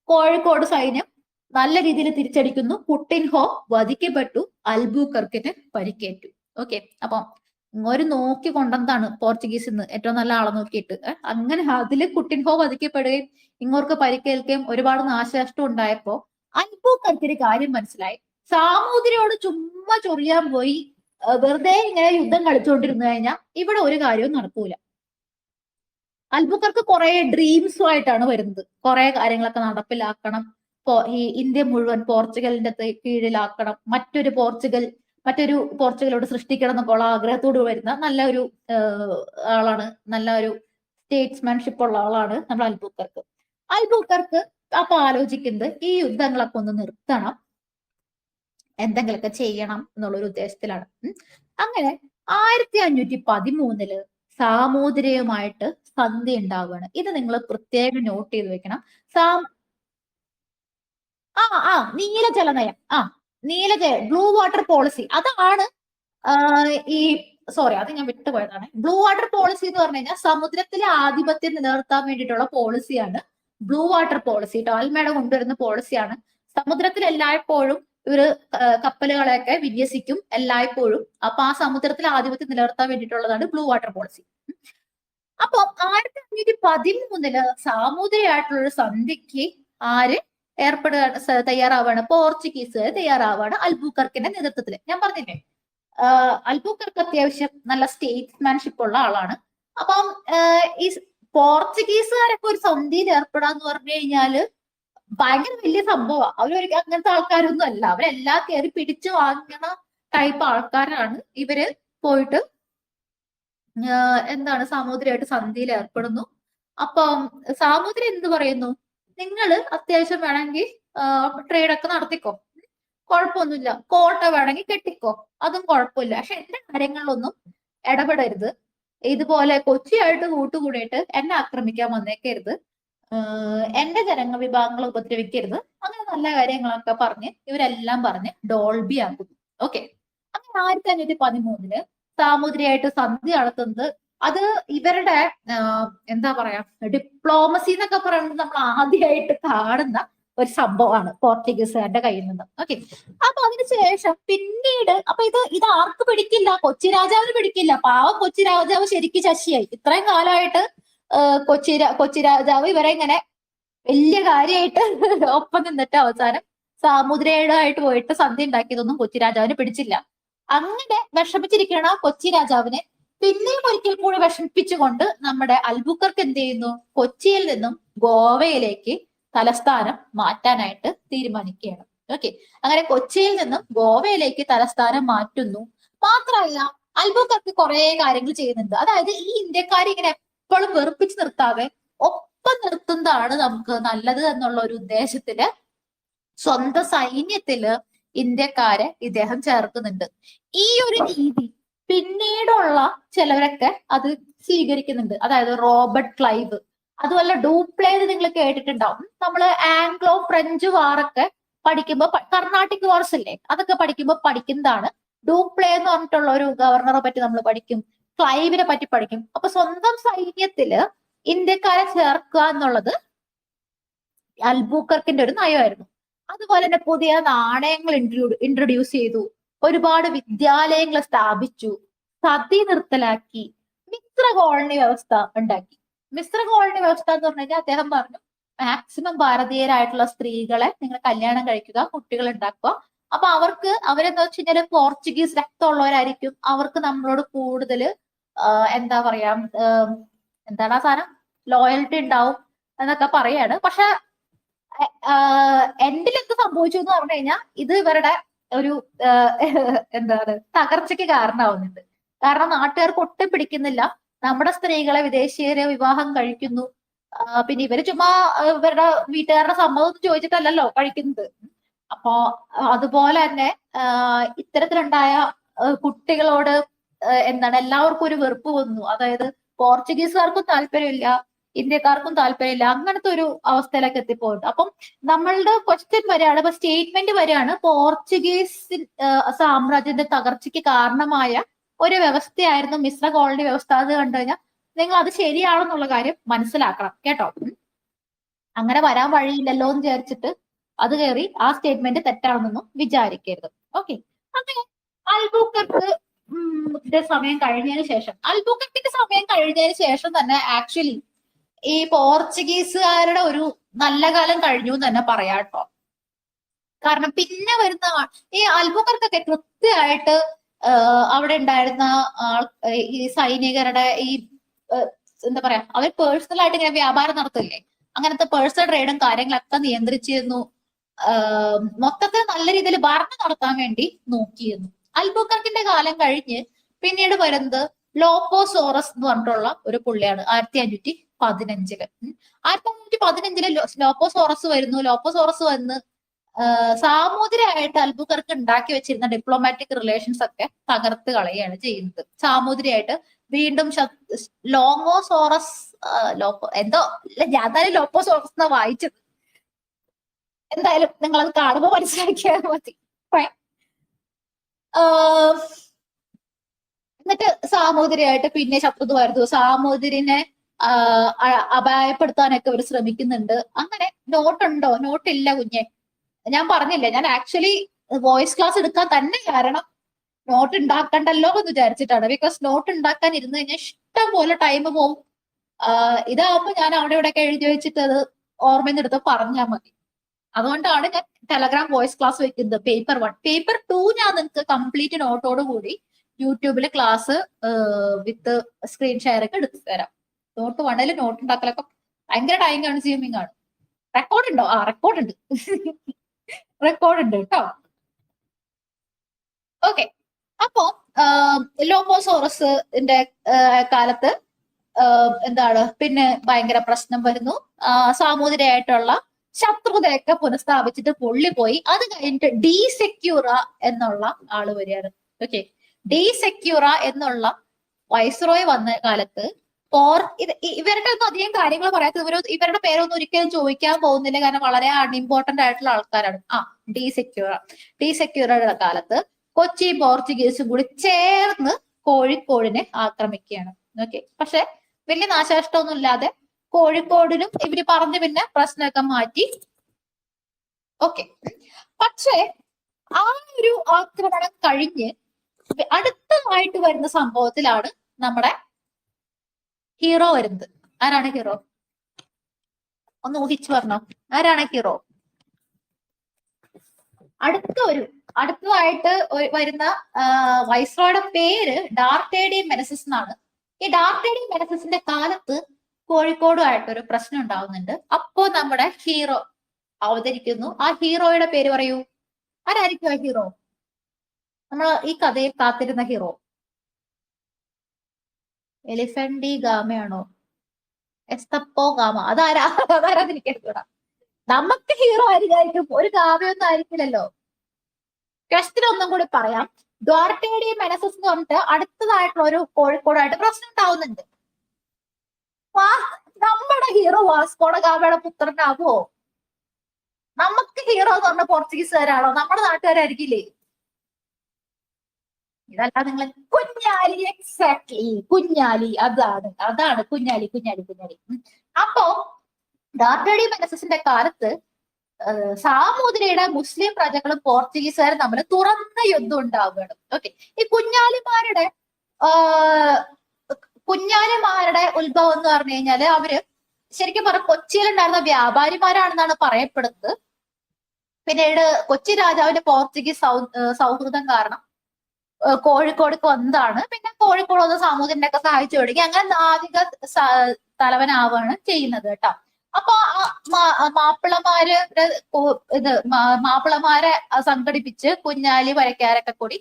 കോഴിക്കോട് സൈന്യം നല്ല രീതിയിൽ തിരിച്ചടിക്കുന്നു. കുട്ടിൻഹോ വധിക്കപ്പെട്ടു. അൽബുക്കർക്കിന് പരിക്കേറ്റു. ഓക്കെ, അപ്പൊ ഒരു നോക്കി കൊണ്ടെന്താണ് പോർച്ചുഗീസിൽ നിന്ന് ഏറ്റവും നല്ല ആളെ നോക്കിയിട്ട് അങ്ങനെ അതില് കുട്ടിൻഹോ വധിക്കപ്പെടുകയും ഇങ്ങോർക്ക് പരിക്കേൽക്കുകയും ഒരുപാട് നാശനഷ്ടം ഉണ്ടായപ്പോ അൽബുക്കർക്കിന് കാര്യം മനസ്സിലായി. സാമൂതിരിയോട് ചുമ്മാ ചൊറിയാൻ പോയി വെറുതെ ഇങ്ങനെ യുദ്ധം കളിച്ചുകൊണ്ടിരുന്നു കഴിഞ്ഞാൽ ഇവിടെ ഒരു കാര്യവും നടക്കൂല. അൽബുക്കർക്ക് കുറെ ഡ്രീംസുമായിട്ടാണ് വരുന്നത്. കുറെ കാര്യങ്ങളൊക്കെ നടപ്പിലാക്കണം. ഈ ഇന്ത്യ മുഴുവൻ പോർച്ചുഗലിന്റെ കീഴിലാക്കണം. മറ്റൊരു പോർച്ചുഗലോട് സൃഷ്ടിക്കണം എന്നൊക്കെയുള്ള ആഗ്രഹത്തോട് വരുന്ന നല്ല ഒരു ആളാണ്. നല്ല ഒരു സ്റ്റേറ്റ്സ്മാൻഷിപ്പ് ഉള്ള ആളാണ് നമ്മൾ അൽബുക്കർക്ക്. അൽബുക്കർക്ക് അപ്പൊ ആലോചിക്കുന്നത് ഈ യുദ്ധങ്ങളൊക്കെ ഒന്ന് നിർത്തണം, എന്തെങ്കിലുമൊക്കെ ചെയ്യണം എന്നുള്ളൊരു ഉദ്ദേശത്തിലാണ്. അങ്ങനെ 1513 സാമൂതിരിയുമായിട്ട് സന്ധി ഉണ്ടാവുകയാണ്. ഇത് നിങ്ങൾ പ്രത്യേകം നോട്ട് ചെയ്ത് വെക്കണം. നീലജല നയം, ബ്ലൂ വാട്ടർ പോളിസി, അതാണ് ഈ സോറി അത് ഞാൻ വിട്ടുപോയതാണ്. ബ്ലൂ വാട്ടർ പോളിസി എന്ന് പറഞ്ഞു കഴിഞ്ഞാൽ സമുദ്രത്തിലെ ആധിപത്യം നിലനിർത്താൻ വേണ്ടിയിട്ടുള്ള പോളിസിയാണ് ബ്ലൂ വാട്ടർ പോളിസി. ടോൽമേഡ കൊണ്ടുവരുന്ന പോളിസിയാണ്. സമുദ്രത്തിൽ എല്ലായ്പ്പോഴും ഇവര് കപ്പലുകളെയൊക്കെ വിന്യസിക്കും എല്ലായ്പ്പോഴും. അപ്പൊ ആ സമുദ്രത്തിലെ ആധിപത്യം നിലനിർത്താൻ വേണ്ടിയിട്ടുള്ളതാണ് ബ്ലൂ വാട്ടർ പോളിസി. അപ്പൊ 1513 സാമൂതിരിയായിട്ടുള്ള ഒരു സന്ധിക്ക് ആര് തയ്യാറാവാണ്? പോർച്ചുഗീസുകാർ തയ്യാറാവാണ് അൽബുക്കർക്കിന്റെ നേതൃത്വത്തിൽ. ഞാൻ പറഞ്ഞില്ലേ അൽബുക്കർക്ക് അത്യാവശ്യം നല്ല സ്റ്റേറ്റ്സ്മാൻഷിപ്പ് ഉള്ള ആളാണ്. അപ്പം ഈ പോർച്ചുഗീസുകാരൊക്കെ ഒരു സന്ധിയിൽ ഏർപ്പെടാന്ന് പറഞ്ഞു കഴിഞ്ഞാല് ഭയങ്കര വലിയ സംഭവമാണ്. അവരൊരു അങ്ങനത്തെ ആൾക്കാരൊന്നും അല്ല. അവരെല്ലാം കയറി പിടിച്ചു വാങ്ങുന്ന ടൈപ്പ് ആൾക്കാരാണ്. ഇവര് പോയിട്ട് എന്താണ് സാമൂതിരിയായിട്ട് സന്ധിയിൽ ഏർപ്പെടുന്നു. അപ്പം സാമൂതിരി എന്ത് പറയുന്നു? നിങ്ങൾ അത്യാവശ്യം വേണമെങ്കിൽ ട്രേഡ് ഒക്കെ നടത്തിക്കോ, കുഴപ്പമൊന്നുമില്ല. കോട്ട വേണമെങ്കിൽ കെട്ടിക്കോ, അതും കുഴപ്പമില്ല. പക്ഷെ എന്റെ കാര്യങ്ങളിലൊന്നും ഇടപെടരുത്. ഇതുപോലെ കൊച്ചിയായിട്ട് കൂട്ടുകൂടിയിട്ട് എന്നെ ആക്രമിക്കാൻ വന്നേക്കരുത്, എന്റെ വിഭാഗങ്ങളെ ഉപദ്രവിക്കരുത്, അങ്ങനെ നല്ല കാര്യങ്ങളൊക്കെ പറഞ്ഞ് ഇവരെല്ലാം പറഞ്ഞ് ഡോൾബി ആക്കുന്നു. ഓക്കെ, അങ്ങനെ 1513 സാമൂതിരിയായിട്ട് സന്ധി നടത്തുന്നത് അത് ഇവരുടെ എന്താ പറയാ ഡിപ്ലോമസി എന്നൊക്കെ പറയുന്നത് നമ്മൾ ആദ്യമായിട്ട് കാണുന്ന ഒരു സംഭവമാണ് പോർച്ചുഗീസുകാരുടെ കയ്യിൽ നിന്ന്. ഓക്കെ, അപ്പൊ അതിനുശേഷം പിന്നീട് അപ്പൊ ഇത് ആർക്ക് പിടിക്കില്ല? കൊച്ചി രാജാവിന് പിടിക്കില്ല. പാവം കൊച്ചി രാജാവ് ശരിക്കും ശശിയായി. ഇത്രയും കാലമായിട്ട് കൊച്ചി രാജാവ് ഇവരെ ഇങ്ങനെ വലിയ കാര്യമായിട്ട് ഒപ്പം നിന്നിട്ട് അവസാനം സാമൂതിരിയായിട്ട് പോയിട്ട് സന്ധി ഉണ്ടാക്കിയതൊന്നും കൊച്ചി രാജാവിന് പിടിച്ചില്ല. അങ്ങനെ വിഷമിച്ചിരിക്കണ കൊച്ചി രാജാവിനെ പിന്നെയും ഒരിക്കൽ കൂടി വിഷമിപ്പിച്ചുകൊണ്ട് നമ്മുടെ അൽബുക്കർക്ക് എന്ത് ചെയ്യുന്നു? കൊച്ചിയിൽ നിന്നും ഗോവയിലേക്ക് തലസ്ഥാനം മാറ്റാനായിട്ട് തീരുമാനിക്കുകയാണ്. ഓക്കെ, അങ്ങനെ കൊച്ചിയിൽ നിന്നും ഗോവയിലേക്ക് തലസ്ഥാനം മാറ്റുന്നു. മാത്രമല്ല അൽബുക്കർക്ക് കുറെ കാര്യങ്ങൾ ചെയ്യുന്നുണ്ട്. അതായത് ഈ ഇന്ത്യക്കാരെ ഇങ്ങനെ എപ്പോഴും വെറുപ്പിച്ച് നിർത്താതെ ഒപ്പം നിർത്തുന്നതാണ് നമുക്ക് നല്ലത് എന്നുള്ള ഒരു ഉദ്ദേശത്തില് സ്വന്തം സൈന്യത്തില് ഇന്ത്യക്കാരെ ഇദ്ദേഹം ചേർക്കുന്നുണ്ട്. ഈ ഒരു രീതി പിന്നീടുള്ള ചിലവരൊക്കെ അത് സ്വീകരിക്കുന്നുണ്ട്. അതായത് റോബർട്ട് ക്ലൈവ്, അതുപോലെ ഡൂപ്ലേത് നിങ്ങൾ കേട്ടിട്ടുണ്ടാവും. നമ്മള് ആംഗ്ലോ ഫ്രഞ്ച് വാറൊക്കെ പഠിക്കുമ്പോൾ കർണാട്ടിക് വാർസ് ഇല്ലേ, അതൊക്കെ പഠിക്കുമ്പോൾ പഠിക്കുന്നതാണ്. ഡൂപ്ലേ എന്ന് പറഞ്ഞിട്ടുള്ള ഒരു ഗവർണറെ പറ്റി നമ്മൾ പഠിക്കും, ക്ലൈവിനെ പറ്റി പഠിക്കും. അപ്പൊ സ്വന്തം സൈന്യത്തില് ഇന്ത്യക്കാരെ ചേർക്കുക എന്നുള്ളത് അൽബുക്കർക്കിന്റെ ഒരു നയമായിരുന്നു. അതുപോലെ തന്നെ പുതിയ നാണയങ്ങൾ ഇൻട്രൊഡ്യൂസ് ചെയ്തു, ഒരുപാട് വിദ്യാലയങ്ങൾ സ്ഥാപിച്ചു, സതി നിർത്തലാക്കി, മിശ്ര കോളനി വ്യവസ്ഥ ഉണ്ടാക്കി. മിശ്ര കോളനി വ്യവസ്ഥ എന്ന് പറഞ്ഞു കഴിഞ്ഞാൽ അദ്ദേഹം പറഞ്ഞു മാക്സിമം ഭാരതീയരായിട്ടുള്ള സ്ത്രീകളെ നിങ്ങൾ കല്യാണം കഴിക്കുക, കുട്ടികൾ ഉണ്ടാക്കുക. അപ്പൊ അവരെന്താ വെച്ച് കഴിഞ്ഞാൽ പോർച്ചുഗീസ് രക്തമുള്ളവരായിരിക്കും. അവർക്ക് നമ്മളോട് കൂടുതൽ എന്താ പറയാ എന്താണ് ആ സാധനം ലോയൽറ്റി ഉണ്ടാവും എന്നൊക്കെ പറയാണ്. പക്ഷെ എൻഡിൽ എന്ത് സംഭവിച്ചു എന്ന് പറഞ്ഞു കഴിഞ്ഞാൽ ഇത് ഇവരുടെ ഒരു എന്താണ് തകർച്ചയ്ക്ക് കാരണമാവുന്നുണ്ട്. കാരണം നാട്ടുകാർക്ക് ഒട്ടും പിടിക്കുന്നില്ല. നമ്മുടെ സ്ത്രീകളെ വിദേശീയരെ വിവാഹം കഴിക്കുന്നു. പിന്നെ ഇവര് ചുമ്മാ ഇവരുടെ വീട്ടുകാരുടെ സമ്മതം ചോദിച്ചിട്ടല്ലല്ലോ കഴിക്കുന്നത്. അപ്പോ അതുപോലെ തന്നെ ഇത്തരത്തിലുണ്ടായ കുട്ടികളോട് എന്താണ് എല്ലാവർക്കും ഒരു വെറുപ്പ് വന്നു. അതായത് പോർച്ചുഗീസുകാർക്കും താല്പര്യമില്ല, ഇന്ത്യക്കാർക്കും താല്പര്യമില്ല, അങ്ങനത്തെ ഒരു അവസ്ഥയിലേക്ക് എത്തിപ്പോയിട്ട്. അപ്പം നമ്മളുടെ ക്വസ്റ്റ്യൻ വരെയാണ്, ഇപ്പൊ സ്റ്റേറ്റ്മെന്റ് വരെയാണ് പോർച്ചുഗീസ് സാമ്രാജ്യത്തിന്റെ തകർച്ചയ്ക്ക് കാരണമായ ഒരു വ്യവസ്ഥയായിരുന്നു മിശ്ര കോളനി വ്യവസ്ഥ. അത് കണ്ടു കഴിഞ്ഞാൽ നിങ്ങൾ അത് ശരിയാണെന്നുള്ള കാര്യം മനസ്സിലാക്കണം കേട്ടോ. അങ്ങനെ വരാൻ വഴിയില്ലല്ലോ എന്ന് വിചാരിച്ചിട്ട് അത് കയറി ആ സ്റ്റേറ്റ്മെന്റ് തെറ്റാണെന്നൊന്നും വിചാരിക്കരുത്. ഓക്കെ, അങ്ങനെ അൽബുക്കർക്ക് സമയം കഴിഞ്ഞതിന് ശേഷം അൽബുക്കർക്കിന്റെ സമയം കഴിഞ്ഞതിന് ശേഷം തന്നെ ആക്ച്വലി ഈ പോർച്ചുഗീസുകാരുടെ ഒരു നല്ല കാലം കഴിഞ്ഞു എന്ന് തന്നെ പറയാം കേട്ടോ. കാരണം പിന്നെ വരുന്ന ഈ അൽബുക്കർക്കൊക്കെ കൃത്യമായിട്ട് അവിടെ ഉണ്ടായിരുന്ന ഈ സൈനികരുടെ ഈ എന്താ പറയാ അവർ പേഴ്സണൽ ആയിട്ട് ഇങ്ങനെ വ്യാപാരം നടത്തില്ലേ, അങ്ങനത്തെ പേഴ്സണൽ ട്രേഡും കാര്യങ്ങളൊക്കെ നിയന്ത്രിച്ചിരുന്നു. മൊത്തത്തിൽ നല്ല രീതിയിൽ ഭരണം നടത്താൻ വേണ്ടി നോക്കിയിരുന്നു. അൽബുക്കർക്കിന്റെ കാലം കഴിഞ്ഞ് പിന്നീട് വരുന്നത് ലോപ്പോസോറസ് എന്ന് പറഞ്ഞിട്ടുള്ള ഒരു പുള്ളിയാണ് 1515. 1515 ലോപ്പോസോറസ് വരുന്നു. ലോപ്പോസോറസ് വന്ന് സാമൂതിരിയായിട്ട് അൽബുക്കർക്ക് ഉണ്ടാക്കി വെച്ചിരുന്ന ഡിപ്ലോമാറ്റിക് റിലേഷൻസ് ഒക്കെ തകർത്ത് കളയുകയാണ് ചെയ്യുന്നത്. സാമൂതിരിയായിട്ട് വീണ്ടും ലോങ്ങോസോറസ് എന്തോ ഞാൻ തന്നെ ലോപ്പോസോറസ് എന്നാ വായിച്ചത്. എന്തായാലും നിങ്ങൾ അത് കാണുമ്പോൾ മനസ്സിലാക്കിയാൽ മതി. എന്നിട്ട് സാമൂതിരിയായിട്ട് പിന്നെ ശത്രുത വരുന്നു. സാമൂതിരിനെ അപായപ്പെടുത്താനൊക്കെ അവർ ശ്രമിക്കുന്നുണ്ട്. അങ്ങനെ നോട്ടുണ്ടോ? നോട്ടില്ല കുഞ്ഞെ. ഞാൻ പറഞ്ഞില്ലേ, ഞാൻ ആക്ച്വലി വോയിസ് ക്ലാസ് എടുക്കാൻ തന്നെ കാരണം നോട്ട് ഉണ്ടാക്കണ്ടല്ലോ എന്ന് വിചാരിച്ചിട്ടാണ്. ബിക്കോസ് നോട്ട് ഉണ്ടാക്കാൻ ഇരുന്ന് കഴിഞ്ഞാൽ ഇഷ്ടം പോലെ ടൈം പോവും. ഇതാവുമ്പോ ഞാൻ അവിടെ ഇവിടെയൊക്കെ എഴുതി വെച്ചിട്ട് അത് ഓർമ്മയിൽ നിന്ന് എടുത്ത് പറഞ്ഞാൽ മതി. അതുകൊണ്ടാണ് ഞാൻ ടെലഗ്രാം വോയിസ് ക്ലാസ് വെക്കുന്നത്. പേപ്പർ 1. പേപ്പർ 2 ഞാൻ നിങ്ങൾക്ക് കംപ്ലീറ്റ് നോട്ടോട് കൂടി യൂട്യൂബിൽ ക്ലാസ് വിത്ത് സ്ക്രീൻ ഷെയർ ഒക്കെ എടുത്തു തരാം. നോട്ട് 1 നോട്ട് ഉണ്ടാക്കലൊക്കെ ഭയങ്കര ടൈം കൺസ്യൂമിംഗ് ആണ്. റെക്കോർഡ് ഉണ്ടോ? റെക്കോർഡ് ഉണ്ട്. റെക്കോർഡ് ഉണ്ട് കേട്ടോ. ഓക്കെ, അപ്പോ ലോപ്പോസോറസിന്റെ കാലത്ത് എന്താണ് പിന്നെ ഭയങ്കര പ്രശ്നം വരുന്നു. സാമൂതിരിയായിട്ടുള്ള ശത്രുതയൊക്കെ പുനഃസ്ഥാപിച്ചിട്ട് പോയി. അത് കഴിഞ്ഞിട്ട് ഡീസെക്യൂറ എന്നുള്ള ആള് വരികയാണ്. ഓക്കെ, ഡീസെക്യൂറ എന്നുള്ള വൈസ്രോയ് വന്ന കാലത്ത് ഇവരുടെ ഒന്നും അധികം കാര്യങ്ങൾ പറയാത്ത ഇവരുടെ പേരൊന്നും ഒരിക്കലും ചോദിക്കാൻ പോകുന്നില്ല. കാരണം വളരെ അൺഇമ്പോർട്ടന്റ് ആയിട്ടുള്ള ആൾക്കാരാണ്. ഡീസെക്യൂറയുടെ കാലത്ത് കൊച്ചി പോർച്ചുഗീസും കൂടി ചേർന്ന് കോഴിക്കോടിനെ ആക്രമിക്കുകയാണ്. ഓക്കെ, പക്ഷെ വലിയ നാശനഷ്ടമൊന്നും ഇല്ലാതെ കോഴിക്കോടിനും ഇവര് പറഞ്ഞ് പിന്നെ പ്രശ്നമൊക്കെ മാറ്റി. ഓക്കെ, പക്ഷെ ആ ഒരു ആക്രമണം കഴിഞ്ഞ് അടുത്തതായിട്ട് വരുന്ന സംഭവത്തിലാണ് നമ്മുടെ ഹീറോ വരുന്നത്. ആരാണ് ഹീറോ? ഒന്ന് ഊഹിച്ചു പറഞ്ഞോ, ആരാണ് ഹീറോ? അടുത്തതായിട്ട് വരുന്ന വൈസ്രോയുടെ പേര് ഡാർട്ടേഡി മെനസിസ് എന്നാണ്. ഈ ഡാർട്ടേഡി മെനസിസിന്റെ കാലത്ത് കോഴിക്കോടുമായിട്ട് ഒരു പ്രശ്നം ഉണ്ടാവുന്നുണ്ട്. അപ്പോ നമ്മുടെ ഹീറോ അവതരിക്കുന്നു. ആ ഹീറോയുടെ പേര് പറയൂ. ആരായിരിക്കും ആ ഹീറോ? നമ്മൾ ഈ കഥയിൽ കാത്തിരുന്ന ഹീറോ എലിഫന്റി ഗാമയാണോ? എസ്തപ്പോ ഗാമ? അതാരാന്ന് എനിക്കെടുക്കൂടാ. നമുക്ക് ഹീറോ ആയിരിക്കും, ഒരു ഗാമയൊന്നും ആയിരിക്കില്ലല്ലോ. ക്വസ്റ്റ്യൻ ഒന്നും കൂടി പറയാം. ഡാർട്ടേഡി മെനസിസ് എന്ന് പറഞ്ഞിട്ട് അടുത്തതായിട്ടുള്ള ഒരു കോഴിക്കോടായിട്ട് പ്രശ്നം ഉണ്ടാവുന്നുണ്ട്. നമ്മുടെ ഹീറോ വാസ്കോഡ ഗാമയുടെ പുത്രനാവോ? നമുക്ക് ഹീറോ എന്ന് പറഞ്ഞ പോർച്ചുഗീസുകാരാണോ? നമ്മുടെ നാട്ടുകാരായിരിക്കില്ലേ? ഇതല്ല നിങ്ങൾ കുഞ്ഞാലി. എക്സാക്ട്ലി, കുഞ്ഞാലി. അതാണ് കുഞ്ഞാലി. അപ്പോ ഡാർട്ടേഡി മെനസിസിന്റെ കാലത്ത് സാമൂതിരിയുടെ മുസ്ലിം പ്രജകളും പോർച്ചുഗീസുകാരും തമ്മിൽ തുറന്ന യുദ്ധം ഉണ്ടാവുകയാണ്. ഓക്കെ, ഈ കുഞ്ഞാലിമാരുടെ ഉത്ഭവം എന്ന് പറഞ്ഞു കഴിഞ്ഞാല് അവര് ശരിക്കും പറഞ്ഞ കൊച്ചിയിലുണ്ടായിരുന്ന വ്യാപാരിമാരാണെന്നാണ് പറയപ്പെടുന്നത്. പിന്നീട് കൊച്ചി രാജാവിന്റെ പോർച്ചുഗീസ് സൗഹൃദം കാരണം കോഴിക്കോടേക്ക് വന്നതാണ്. പിന്നെ കോഴിക്കോട് വന്ന് സാമൂതിരിനെ ഒക്കെ സഹായിച്ചു തുടങ്ങി. അങ്ങനെ നാവിക തലവനാവാണ് ചെയ്യുന്നത് കേട്ടോ. അപ്പൊ മാപ്പിളമാരെ സംഘടിപ്പിച്ച് കുഞ്ഞാലി വരയ്ക്കാരൊക്കെ കൂടി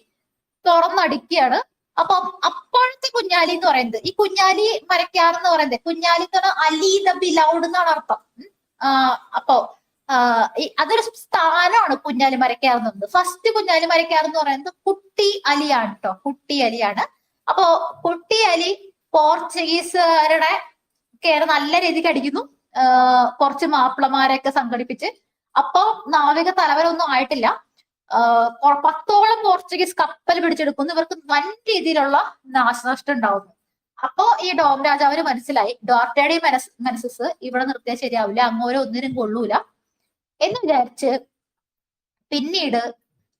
തുറന്നടിക്കുകയാണ്. അപ്പൊ അപ്പോഴത്തെ കുഞ്ഞാലി എന്ന് പറയുന്നത്, ഈ കുഞ്ഞാലി മരക്കാർ എന്ന് പറയുന്നത്, കുഞ്ഞാലി എന്ന് പറഞ്ഞാൽ അലി ദ ബിലൗഡ് എന്നാണ് അർത്ഥം. അപ്പോ അതൊരു സ്ഥാനമാണ് കുഞ്ഞാലി മരക്കാർ എന്നുള്ളത്. ഫസ്റ്റ് കുഞ്ഞാലി മരക്കാർ എന്ന് പറയുന്നത് കുട്ടി അലിയാണ് കേട്ടോ. കുട്ടി അലിയാണ്. അപ്പോ കുട്ടി അലി പോർച്ചുഗീസുകാരുടെ കയറി നല്ല രീതിക്ക് അടിക്കുന്നു. കുറച്ച് മാപ്പിളമാരെയൊക്കെ സംഘടിപ്പിച്ച്. അപ്പൊ നാവിക തലവരൊന്നും ആയിട്ടില്ല. 10ഓളം പോർച്ചുഗീസ് കപ്പൽ പിടിച്ചെടുക്കുന്നു. ഇവർക്ക് വൻ രീതിയിലുള്ള നാശനഷ്ടം ഉണ്ടാവുന്നു. അപ്പോ ഈ ഡോം രാജാവിന് മനസ്സിലായി ഡാർട്ടേഡി മെനസിസ് ഇവിടെ നിർത്തിയാൽ ശരിയാവില്ല, അങ്ങോരെ ഒന്നിനും കൊള്ളൂല എന്ന് വിചാരിച്ച് പിന്നീട്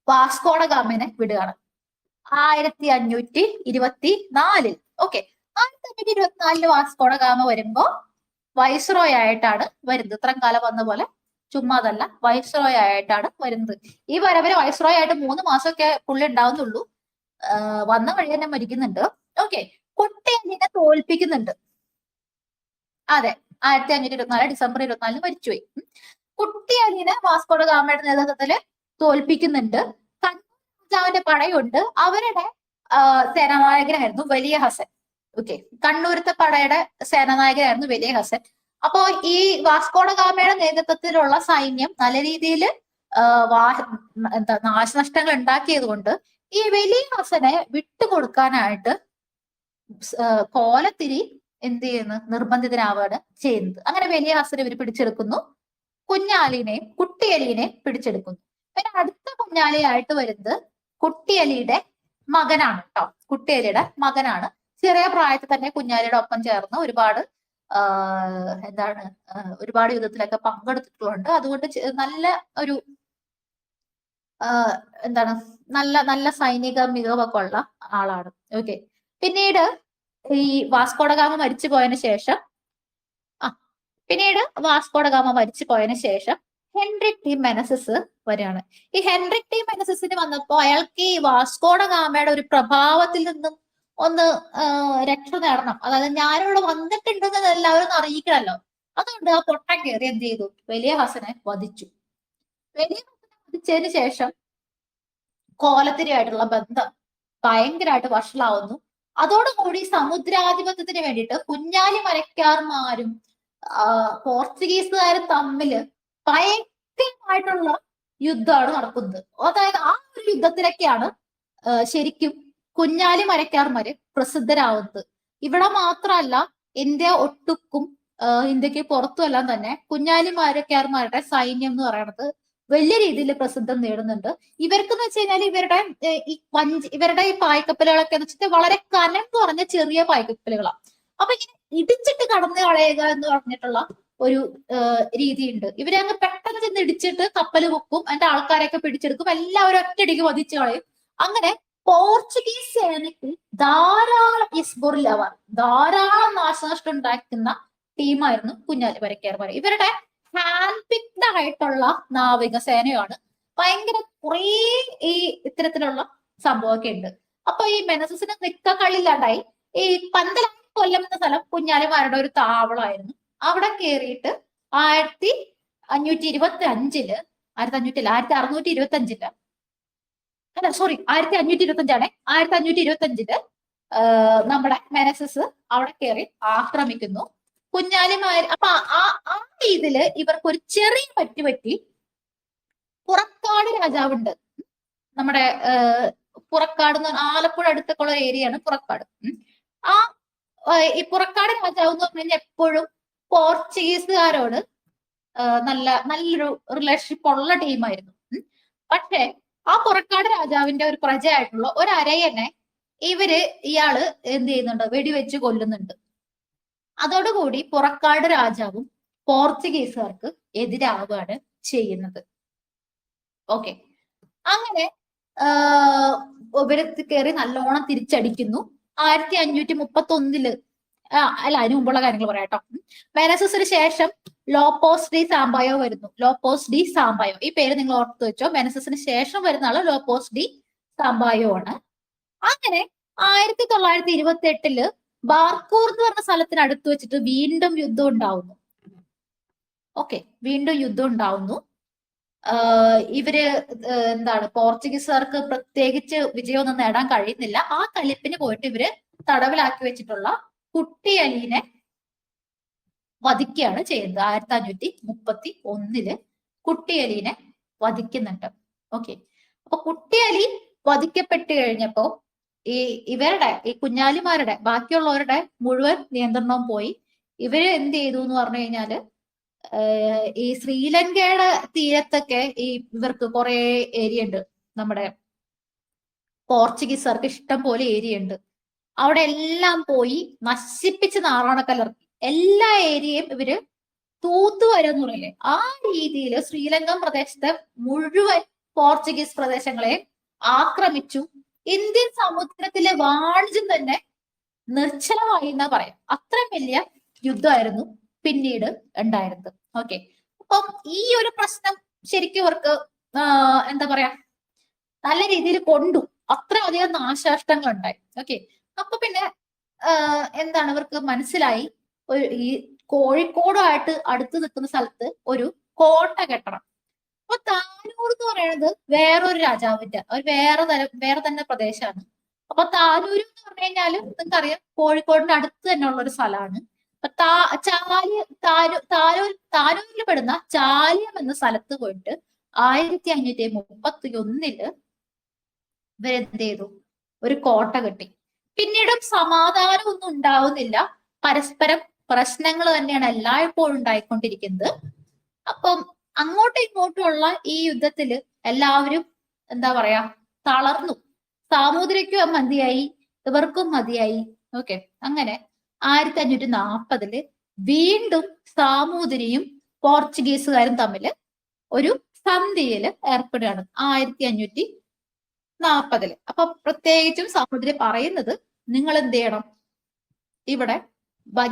വാസ്കോഡ ഗാമനെ വിടുകയാണ് 1524. ഓക്കെ, 1524 വാസ്കോഡ ഗാമ വരുമ്പോ വൈസ്രോയ് ആയിട്ടാണ് വരുന്നത്. ഇത്രയും കാലം വന്ന പോലെ ചുമ്മാതല്ല, വൈസ്രോയ് ആയിട്ടാണ് വരുന്നത്. ഈ വരവിന് വൈസ്രോയ് ആയിട്ട് 3 മാസമൊക്കെ പുള്ളി ഉണ്ടാവുന്നുള്ളൂ. വന്ന വഴി തന്നെ മരിക്കുന്നുണ്ട്. ഓക്കെ, കുട്ടിയലിനെ തോൽപ്പിക്കുന്നുണ്ട്. അതെ, 1524 ഡിസംബർ 24 മരിച്ചുപോയി. കുട്ടിയലിനെ വാസ്കോഡ ഗാമയുടെ നേതൃത്വത്തില് തോൽപ്പിക്കുന്നുണ്ട്. കണ്ണൂർ രാജാവിന്റെ പടയുണ്ട്. അവരുടെ സേനാനായകനായിരുന്നു വലിയ ഹസൻ. ഓക്കെ. കണ്ണൂരത്തെ പടയുടെ സേനാനായകനായിരുന്നു വലിയ ഹസൻ. അപ്പോ ഈ വാസ്കോഡ ഗാമയുടെ നേതൃത്വത്തിലുള്ള സൈന്യം നല്ല രീതിയിൽ എന്താ നാശനഷ്ടങ്ങൾ ഉണ്ടാക്കിയത് കൊണ്ട് ഈ വലിയ ഹസനെ വിട്ടുകൊടുക്കാനായിട്ട് കോലത്തിരി എന്ത് ചെയ്യുന്നു, നിർബന്ധിതനാവുകയാണ് ചെയ്യുന്നത്. അങ്ങനെ വലിയ ഹസനെ ഇവർ പിടിച്ചെടുക്കുന്നു. കുഞ്ഞാലിനെയും കുട്ടിയലിനെയും പിടിച്ചെടുക്കുന്നു. പിന്നെ അടുത്ത കുഞ്ഞാലിയായിട്ട് വരുന്നത് കുട്ടിയലിയുടെ മകനാണ് കേട്ടോ. കുട്ടിയലിയുടെ മകനാണ്. ചെറിയ പ്രായത്തിൽ തന്നെ കുഞ്ഞാലിയുടെ ഒപ്പം ചേർന്ന് ഒരുപാട് എന്താണ് ഒരുപാട് യുദ്ധത്തിലൊക്കെ പങ്കെടുത്തിട്ടുണ്ട്. അതുകൊണ്ട് നല്ല ഒരു എന്താണ് നല്ല നല്ല സൈനിക മികവൊക്കെ ഉള്ള ആളാണ്. ഓക്കെ. പിന്നീട് ഈ വാസ്കോഡ ഗാമ മരിച്ചു പോയതിനു ശേഷം മരിച്ചു പോയതിനു ശേഷം ഹെൻറിക് ടി മെനസിസ് വരികയാണ്. ഈ ഹെൻറിക് ടി മെനസിസിന് വന്നപ്പോ അയാൾക്ക് ഈ വാസ്കോഡ ഗാമയുടെ ഒരു പ്രഭാവത്തിൽ നിന്നും ഒന്ന് രക്ഷ നേടണം. അതായത് ഞാനിവിടെ വന്നിട്ടുണ്ടെന്ന് എല്ലാവരും അറിയിക്കണല്ലോ. അതുകൊണ്ട് ആ പൊട്ടൻ കയറി എന്ത് ചെയ്തു, വലിയ ഹസനെ വധിച്ചു. വലിയ ഹസനെ വധിച്ചതിന് ശേഷം കോലത്തിരിയായിട്ടുള്ള ബന്ധം ഭയങ്കരമായിട്ട് വഷളാവുന്നു. അതോടുകൂടി സമുദ്രാധിപത്യത്തിന് വേണ്ടിയിട്ട് കുഞ്ഞാലി മരക്കാർമാരും പോർച്ചുഗീസുകാരും തമ്മില് ഭയങ്കരമായിട്ടുള്ള യുദ്ധമാണ് നടക്കുന്നത്. അതായത് ആ ഒരു യുദ്ധത്തിലൊക്കെയാണ് ശരിക്കും കുഞ്ഞാലി മരക്കാർമാര് പ്രസിദ്ധരാവുന്നത്. ഇവിടെ മാത്രമല്ല, ഇന്ത്യ ഒട്ടുക്കും ഇന്ത്യക്ക് പുറത്തുമെല്ലാം തന്നെ കുഞ്ഞാലി മരക്കാർമാരുടെ സൈന്യം എന്ന് പറയുന്നത് വലിയ രീതിയിൽ പ്രസിദ്ധം നേടുന്നുണ്ട്. ഇവർക്കെന്ന് വെച്ച് കഴിഞ്ഞാൽ ഇവരുടെ ഈ പായ്ക്കപ്പലുകളൊക്കെ എന്ന് വെച്ചിട്ട് വളരെ കനം കുറഞ്ഞ ചെറിയ പായ്ക്കപ്പലുകളാണ്. അപ്പൊ ഇങ്ങനെ ഇടിച്ചിട്ട് കടന്നു കളയുക എന്ന് പറഞ്ഞിട്ടുള്ള ഒരു രീതിയുണ്ട്. ഇവരെ അങ്ങ് പെട്ടെന്ന് ചെന്ന് ഇടിച്ചിട്ട് കപ്പൽ പൊക്കും, അതിന്റെ ആൾക്കാരെയൊക്കെ പിടിച്ചെടുക്കും, എല്ലാവരും ഒറ്റയടിക്ക് വധിച്ചു കളയും. അങ്ങനെ പോർച്ചുഗീസ് സേനയ്ക്ക് ധാരാളം നാശനഷ്ടം ഉണ്ടാക്കുന്ന ടീമായിരുന്നു കുഞ്ഞാലി മരക്കാർമാർ. ഇവരുടെ ഹാൻഡ് പിക്ഡ് ആയിട്ടുള്ള നാവിക സേനയാണ്. ഭയങ്കര കുറേ ഈ ഇത്തരത്തിലുള്ള സംഭവമൊക്കെ ഉണ്ട്. അപ്പൊ ഈ മെനസസിന് നിക്കക്കള്ളില്ലാണ്ടായി. ഈ പന്തലായി കൊല്ലം എന്ന സ്ഥലം കുഞ്ഞാലിമാരുടെ ഒരു താവളമായിരുന്നു. അവിടെ കയറിയിട്ട് 1525 അല്ല സോറി 1525 1525 നമ്മുടെ മെനസസ് അവിടെ കയറി ആക്രമിക്കുന്നു കുഞ്ഞാലിമാർ. അപ്പൊ ആ ഇതില് ഇവർക്ക് ഒരു ചെറിയ പറ്റി പുറക്കാട് രാജാവുണ്ട്. നമ്മുടെ പുറക്കാട് എന്ന് പറഞ്ഞാൽ ആലപ്പുഴ അടുത്തൊക്കെയുള്ള ഏരിയയാണ് പുറക്കാട്. ഈ പുറക്കാട് രാജാവ് എന്ന് പറഞ്ഞു കഴിഞ്ഞാൽ എപ്പോഴും പോർച്ചുഗീസുകാരോട് നല്ലൊരു റിലേഷൻഷിപ്പ് ഉള്ള ടീമായിരുന്നു. പക്ഷെ ആ പുറക്കാട് രാജാവിന്റെ ഒരു പ്രജയായിട്ടുള്ള ഒരു അരയനെ ഇയാള് എന്ത് ചെയ്യുന്നുണ്ട്, വെടിവെച്ച് കൊല്ലുന്നുണ്ട്. അതോടുകൂടി പുറക്കാട് രാജാവും പോർച്ചുഗീസുകാർക്ക് എതിരാവുകയാണ് ചെയ്യുന്നത്. ഓക്കെ. അങ്ങനെ ഇവര് കയറി നല്ലോണം തിരിച്ചടിക്കുന്നു. 1531 അല്ല അതിന് മുമ്പുള്ള കാര്യങ്ങൾ പറയാം കേട്ടോ. മെനസസിന് ശേഷം ലോപ്പോസ് ഡി സാമ്പായോ വരുന്നു. ലോപ്പോസ് ഡി സാമ്പായോ, ഈ പേര് നിങ്ങൾ ഓർത്ത് വെച്ചോ. മെനസസിന് ശേഷം വരുന്ന ആള് ലോപ്പോസ് ഡി സാമ്പായോ ആണ്. അങ്ങനെ 1928 ബാർക്കൂർ എന്ന് പറഞ്ഞ സ്ഥലത്തിന് അടുത്ത് വെച്ചിട്ട് വീണ്ടും യുദ്ധം ഉണ്ടാവുന്നു. ഓക്കെ, വീണ്ടും യുദ്ധം ഉണ്ടാവുന്നു. ഇവര് എന്താണ് പോർച്ചുഗീസുകാർക്ക് പ്രത്യേകിച്ച് വിജയമൊന്നും നേടാൻ കഴിയുന്നില്ല. ആ കലിപ്പിന് പോയിട്ട് ഇവര് തടവിലാക്കി വെച്ചിട്ടുള്ള കുട്ടിയലിനെ വധിക്കുകയാണ് ചെയ്യുന്നത്. 1531 കുട്ടിയലിനെ വധിക്കുന്നുണ്ട്. ഓക്കെ. അപ്പൊ കുട്ടിയലി വധിക്കപ്പെട്ട് കഴിഞ്ഞപ്പോ ഈ കുഞ്ഞാലിമാരുടെ ബാക്കിയുള്ളവരുടെ മുഴുവൻ നിയന്ത്രണവും പോയി. ഇവര് എന്ത് ചെയ്തു എന്ന് പറഞ്ഞു കഴിഞ്ഞാല് ഈ ശ്രീലങ്കയുടെ തീരത്തൊക്കെ ഇവർക്ക് കുറെ ഏരിയ ഉണ്ട്. നമ്മുടെ പോർച്ചുഗീസുകാർക്ക് ഇഷ്ടം പോലെ ഏരിയ ഉണ്ട്. അവിടെ എല്ലാം പോയി നശിപ്പിച്ച് നാറാണക്കലർത്തി എല്ലാ ഏരിയയും ഇവര് തൂത്തുവരെന്ന് പറയില്ലേ, ആ രീതിയിൽ ശ്രീലങ്കൻ പ്രദേശത്തെ മുഴുവൻ പോർച്ചുഗീസ് പ്രദേശങ്ങളെ ആക്രമിച്ചു. ഇന്ത്യൻ സമുദ്രത്തിലെ വാണിജ്യം തന്നെ നിർച്ഛലമായി എന്നാ പറയാം. അത്രയും വലിയ യുദ്ധമായിരുന്നു പിന്നീട് ഉണ്ടായിരുന്നത്. ഓക്കെ. അപ്പം ഈ ഒരു പ്രശ്നം ശരിക്കും ഇവർക്ക് എന്താ പറയാ നല്ല രീതിയിൽ കൊണ്ടു. അത്രയധികം നാശനഷ്ടങ്ങൾ ഉണ്ടായി. ഓക്കെ. അപ്പൊ പിന്നെ എന്താണ് ഇവർക്ക് മനസ്സിലായി, ഈ കോഴിക്കോടുമായിട്ട് അടുത്ത് നിൽക്കുന്ന സ്ഥലത്ത് ഒരു കോട്ട കെട്ടണം. അപ്പൊ താനൂർ എന്ന് പറയുന്നത് വേറൊരു രാജാവിന്റെ വേറെ തന്നെ പ്രദേശമാണ്. അപ്പൊ താനൂര് എന്ന് പറഞ്ഞു കഴിഞ്ഞാല് നിങ്ങൾക്കറിയാം കോഴിക്കോടിന്റെ അടുത്ത് തന്നെ ഉള്ള ഒരു സ്ഥലമാണ്. അപ്പൊ താനൂരിൽ പെടുന്ന ചാലിയം എന്ന സ്ഥലത്ത് പോയിട്ട് 1531 ഇവരെന്ത് ചെയ്തു? ഒരു കോട്ട കെട്ടി. പിന്നീടും സമാധാനം ഒന്നും ഉണ്ടാവുന്നില്ല. പരസ്പരം പ്രശ്നങ്ങൾ തന്നെയാണ് എല്ലായ്പ്പോഴും ഉണ്ടായിക്കൊണ്ടിരിക്കുന്നത്. അപ്പം അങ്ങോട്ടും ഇങ്ങോട്ടുമുള്ള ഈ യുദ്ധത്തില് എല്ലാവരും എന്താ പറയാ തളർന്നു. സാമൂതിരിക്കും മതിയായി, ഇവർക്കും മതിയായി. ഓക്കെ, അങ്ങനെ 1540 വീണ്ടും സാമൂതിരിയും പോർച്ചുഗീസുകാരും തമ്മിൽ ഒരു സന്ധിയില് ഏർപ്പെടുകയാണ് 1540. അപ്പൊ പ്രത്യേകിച്ചും സാമൂതിരി പറയുന്നത് നിങ്ങൾ എന്ത് ചെയ്യണം, ഇവിടെ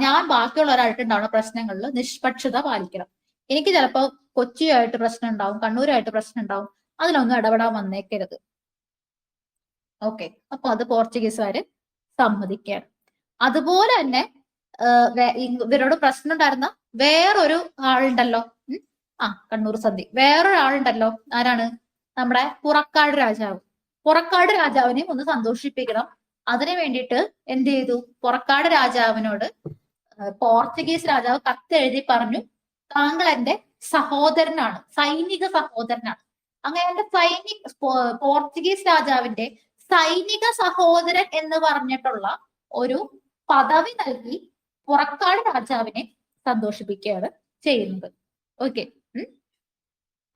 ഞാൻ ബാക്കിയുള്ളവരായിട്ടുണ്ടാവുന്ന പ്രശ്നങ്ങളിൽ നിഷ്പക്ഷത പാലിക്കണം. എനിക്ക് ചിലപ്പോ കൊച്ചിയായിട്ട് പ്രശ്നം ഉണ്ടാവും, കണ്ണൂരായിട്ട് പ്രശ്നം ഉണ്ടാവും, അതിലൊന്നും ഇടപെടാൻ വന്നേക്കരുത്. ഓക്കെ, അപ്പൊ അത് പോർച്ചുഗീസുകാര് സമ്മതിക്കുകയാണ്. അതുപോലെ തന്നെ ഇവരോട് പ്രശ്നം ഉണ്ടായിരുന്ന വേറൊരു ആളുണ്ടല്ലോ, കണ്ണൂർ സന്ധി, വേറൊരാളുണ്ടല്ലോ, ആരാണ്? നമ്മുടെ പുറക്കാട് രാജാവ്. പുറക്കാട് രാജാവിനെയും ഒന്ന് സന്തോഷിപ്പിക്കണം. അതിനു വേണ്ടിയിട്ട് എന്ത് ചെയ്തു? പുറക്കാട് രാജാവിനോട് പോർച്ചുഗീസ് രാജാവ് കത്തെഴുതി പറഞ്ഞു, താങ്കൾ എന്റെ സഹോദരനാണ്, സൈനിക സഹോദരനാണ്. അങ്ങനെ എന്റെ പോർച്ചുഗീസ് രാജാവിന്റെ സൈനിക സഹോദരൻ എന്ന് പറഞ്ഞിട്ടുള്ള ഒരു പദവി നൽകി പുറക്കാട് രാജാവിനെ സന്തോഷിപ്പിക്കുകയാണ് ചെയ്യുന്നത്. ഓക്കെ,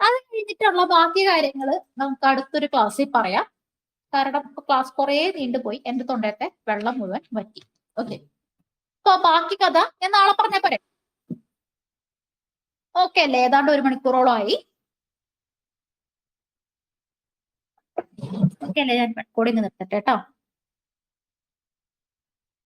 അത് കഴിഞ്ഞിട്ടുള്ള ബാക്കി കാര്യങ്ങൾ നമുക്ക് അടുത്തൊരു ക്ലാസ്സിൽ പറയാം. കാരണം ക്ലാസ് കുറെ നീണ്ടുപോയി, എന്റെ തൊണ്ടയത്തെ വെള്ളം മുഴുവൻ വറ്റി. ഓക്കെ, അപ്പൊ ബാക്കി കഥ ഞാൻ നാളെ പറഞ്ഞ പോരെ? ഓക്കെ അല്ലേ? ഏതാണ്ട് 1 മണിക്കൂറോളം ആയി. ഓക്കെ അല്ലേ? ഞാൻ റെക്കോർഡിങ് നിർത്തട്ടെ കേട്ടോ.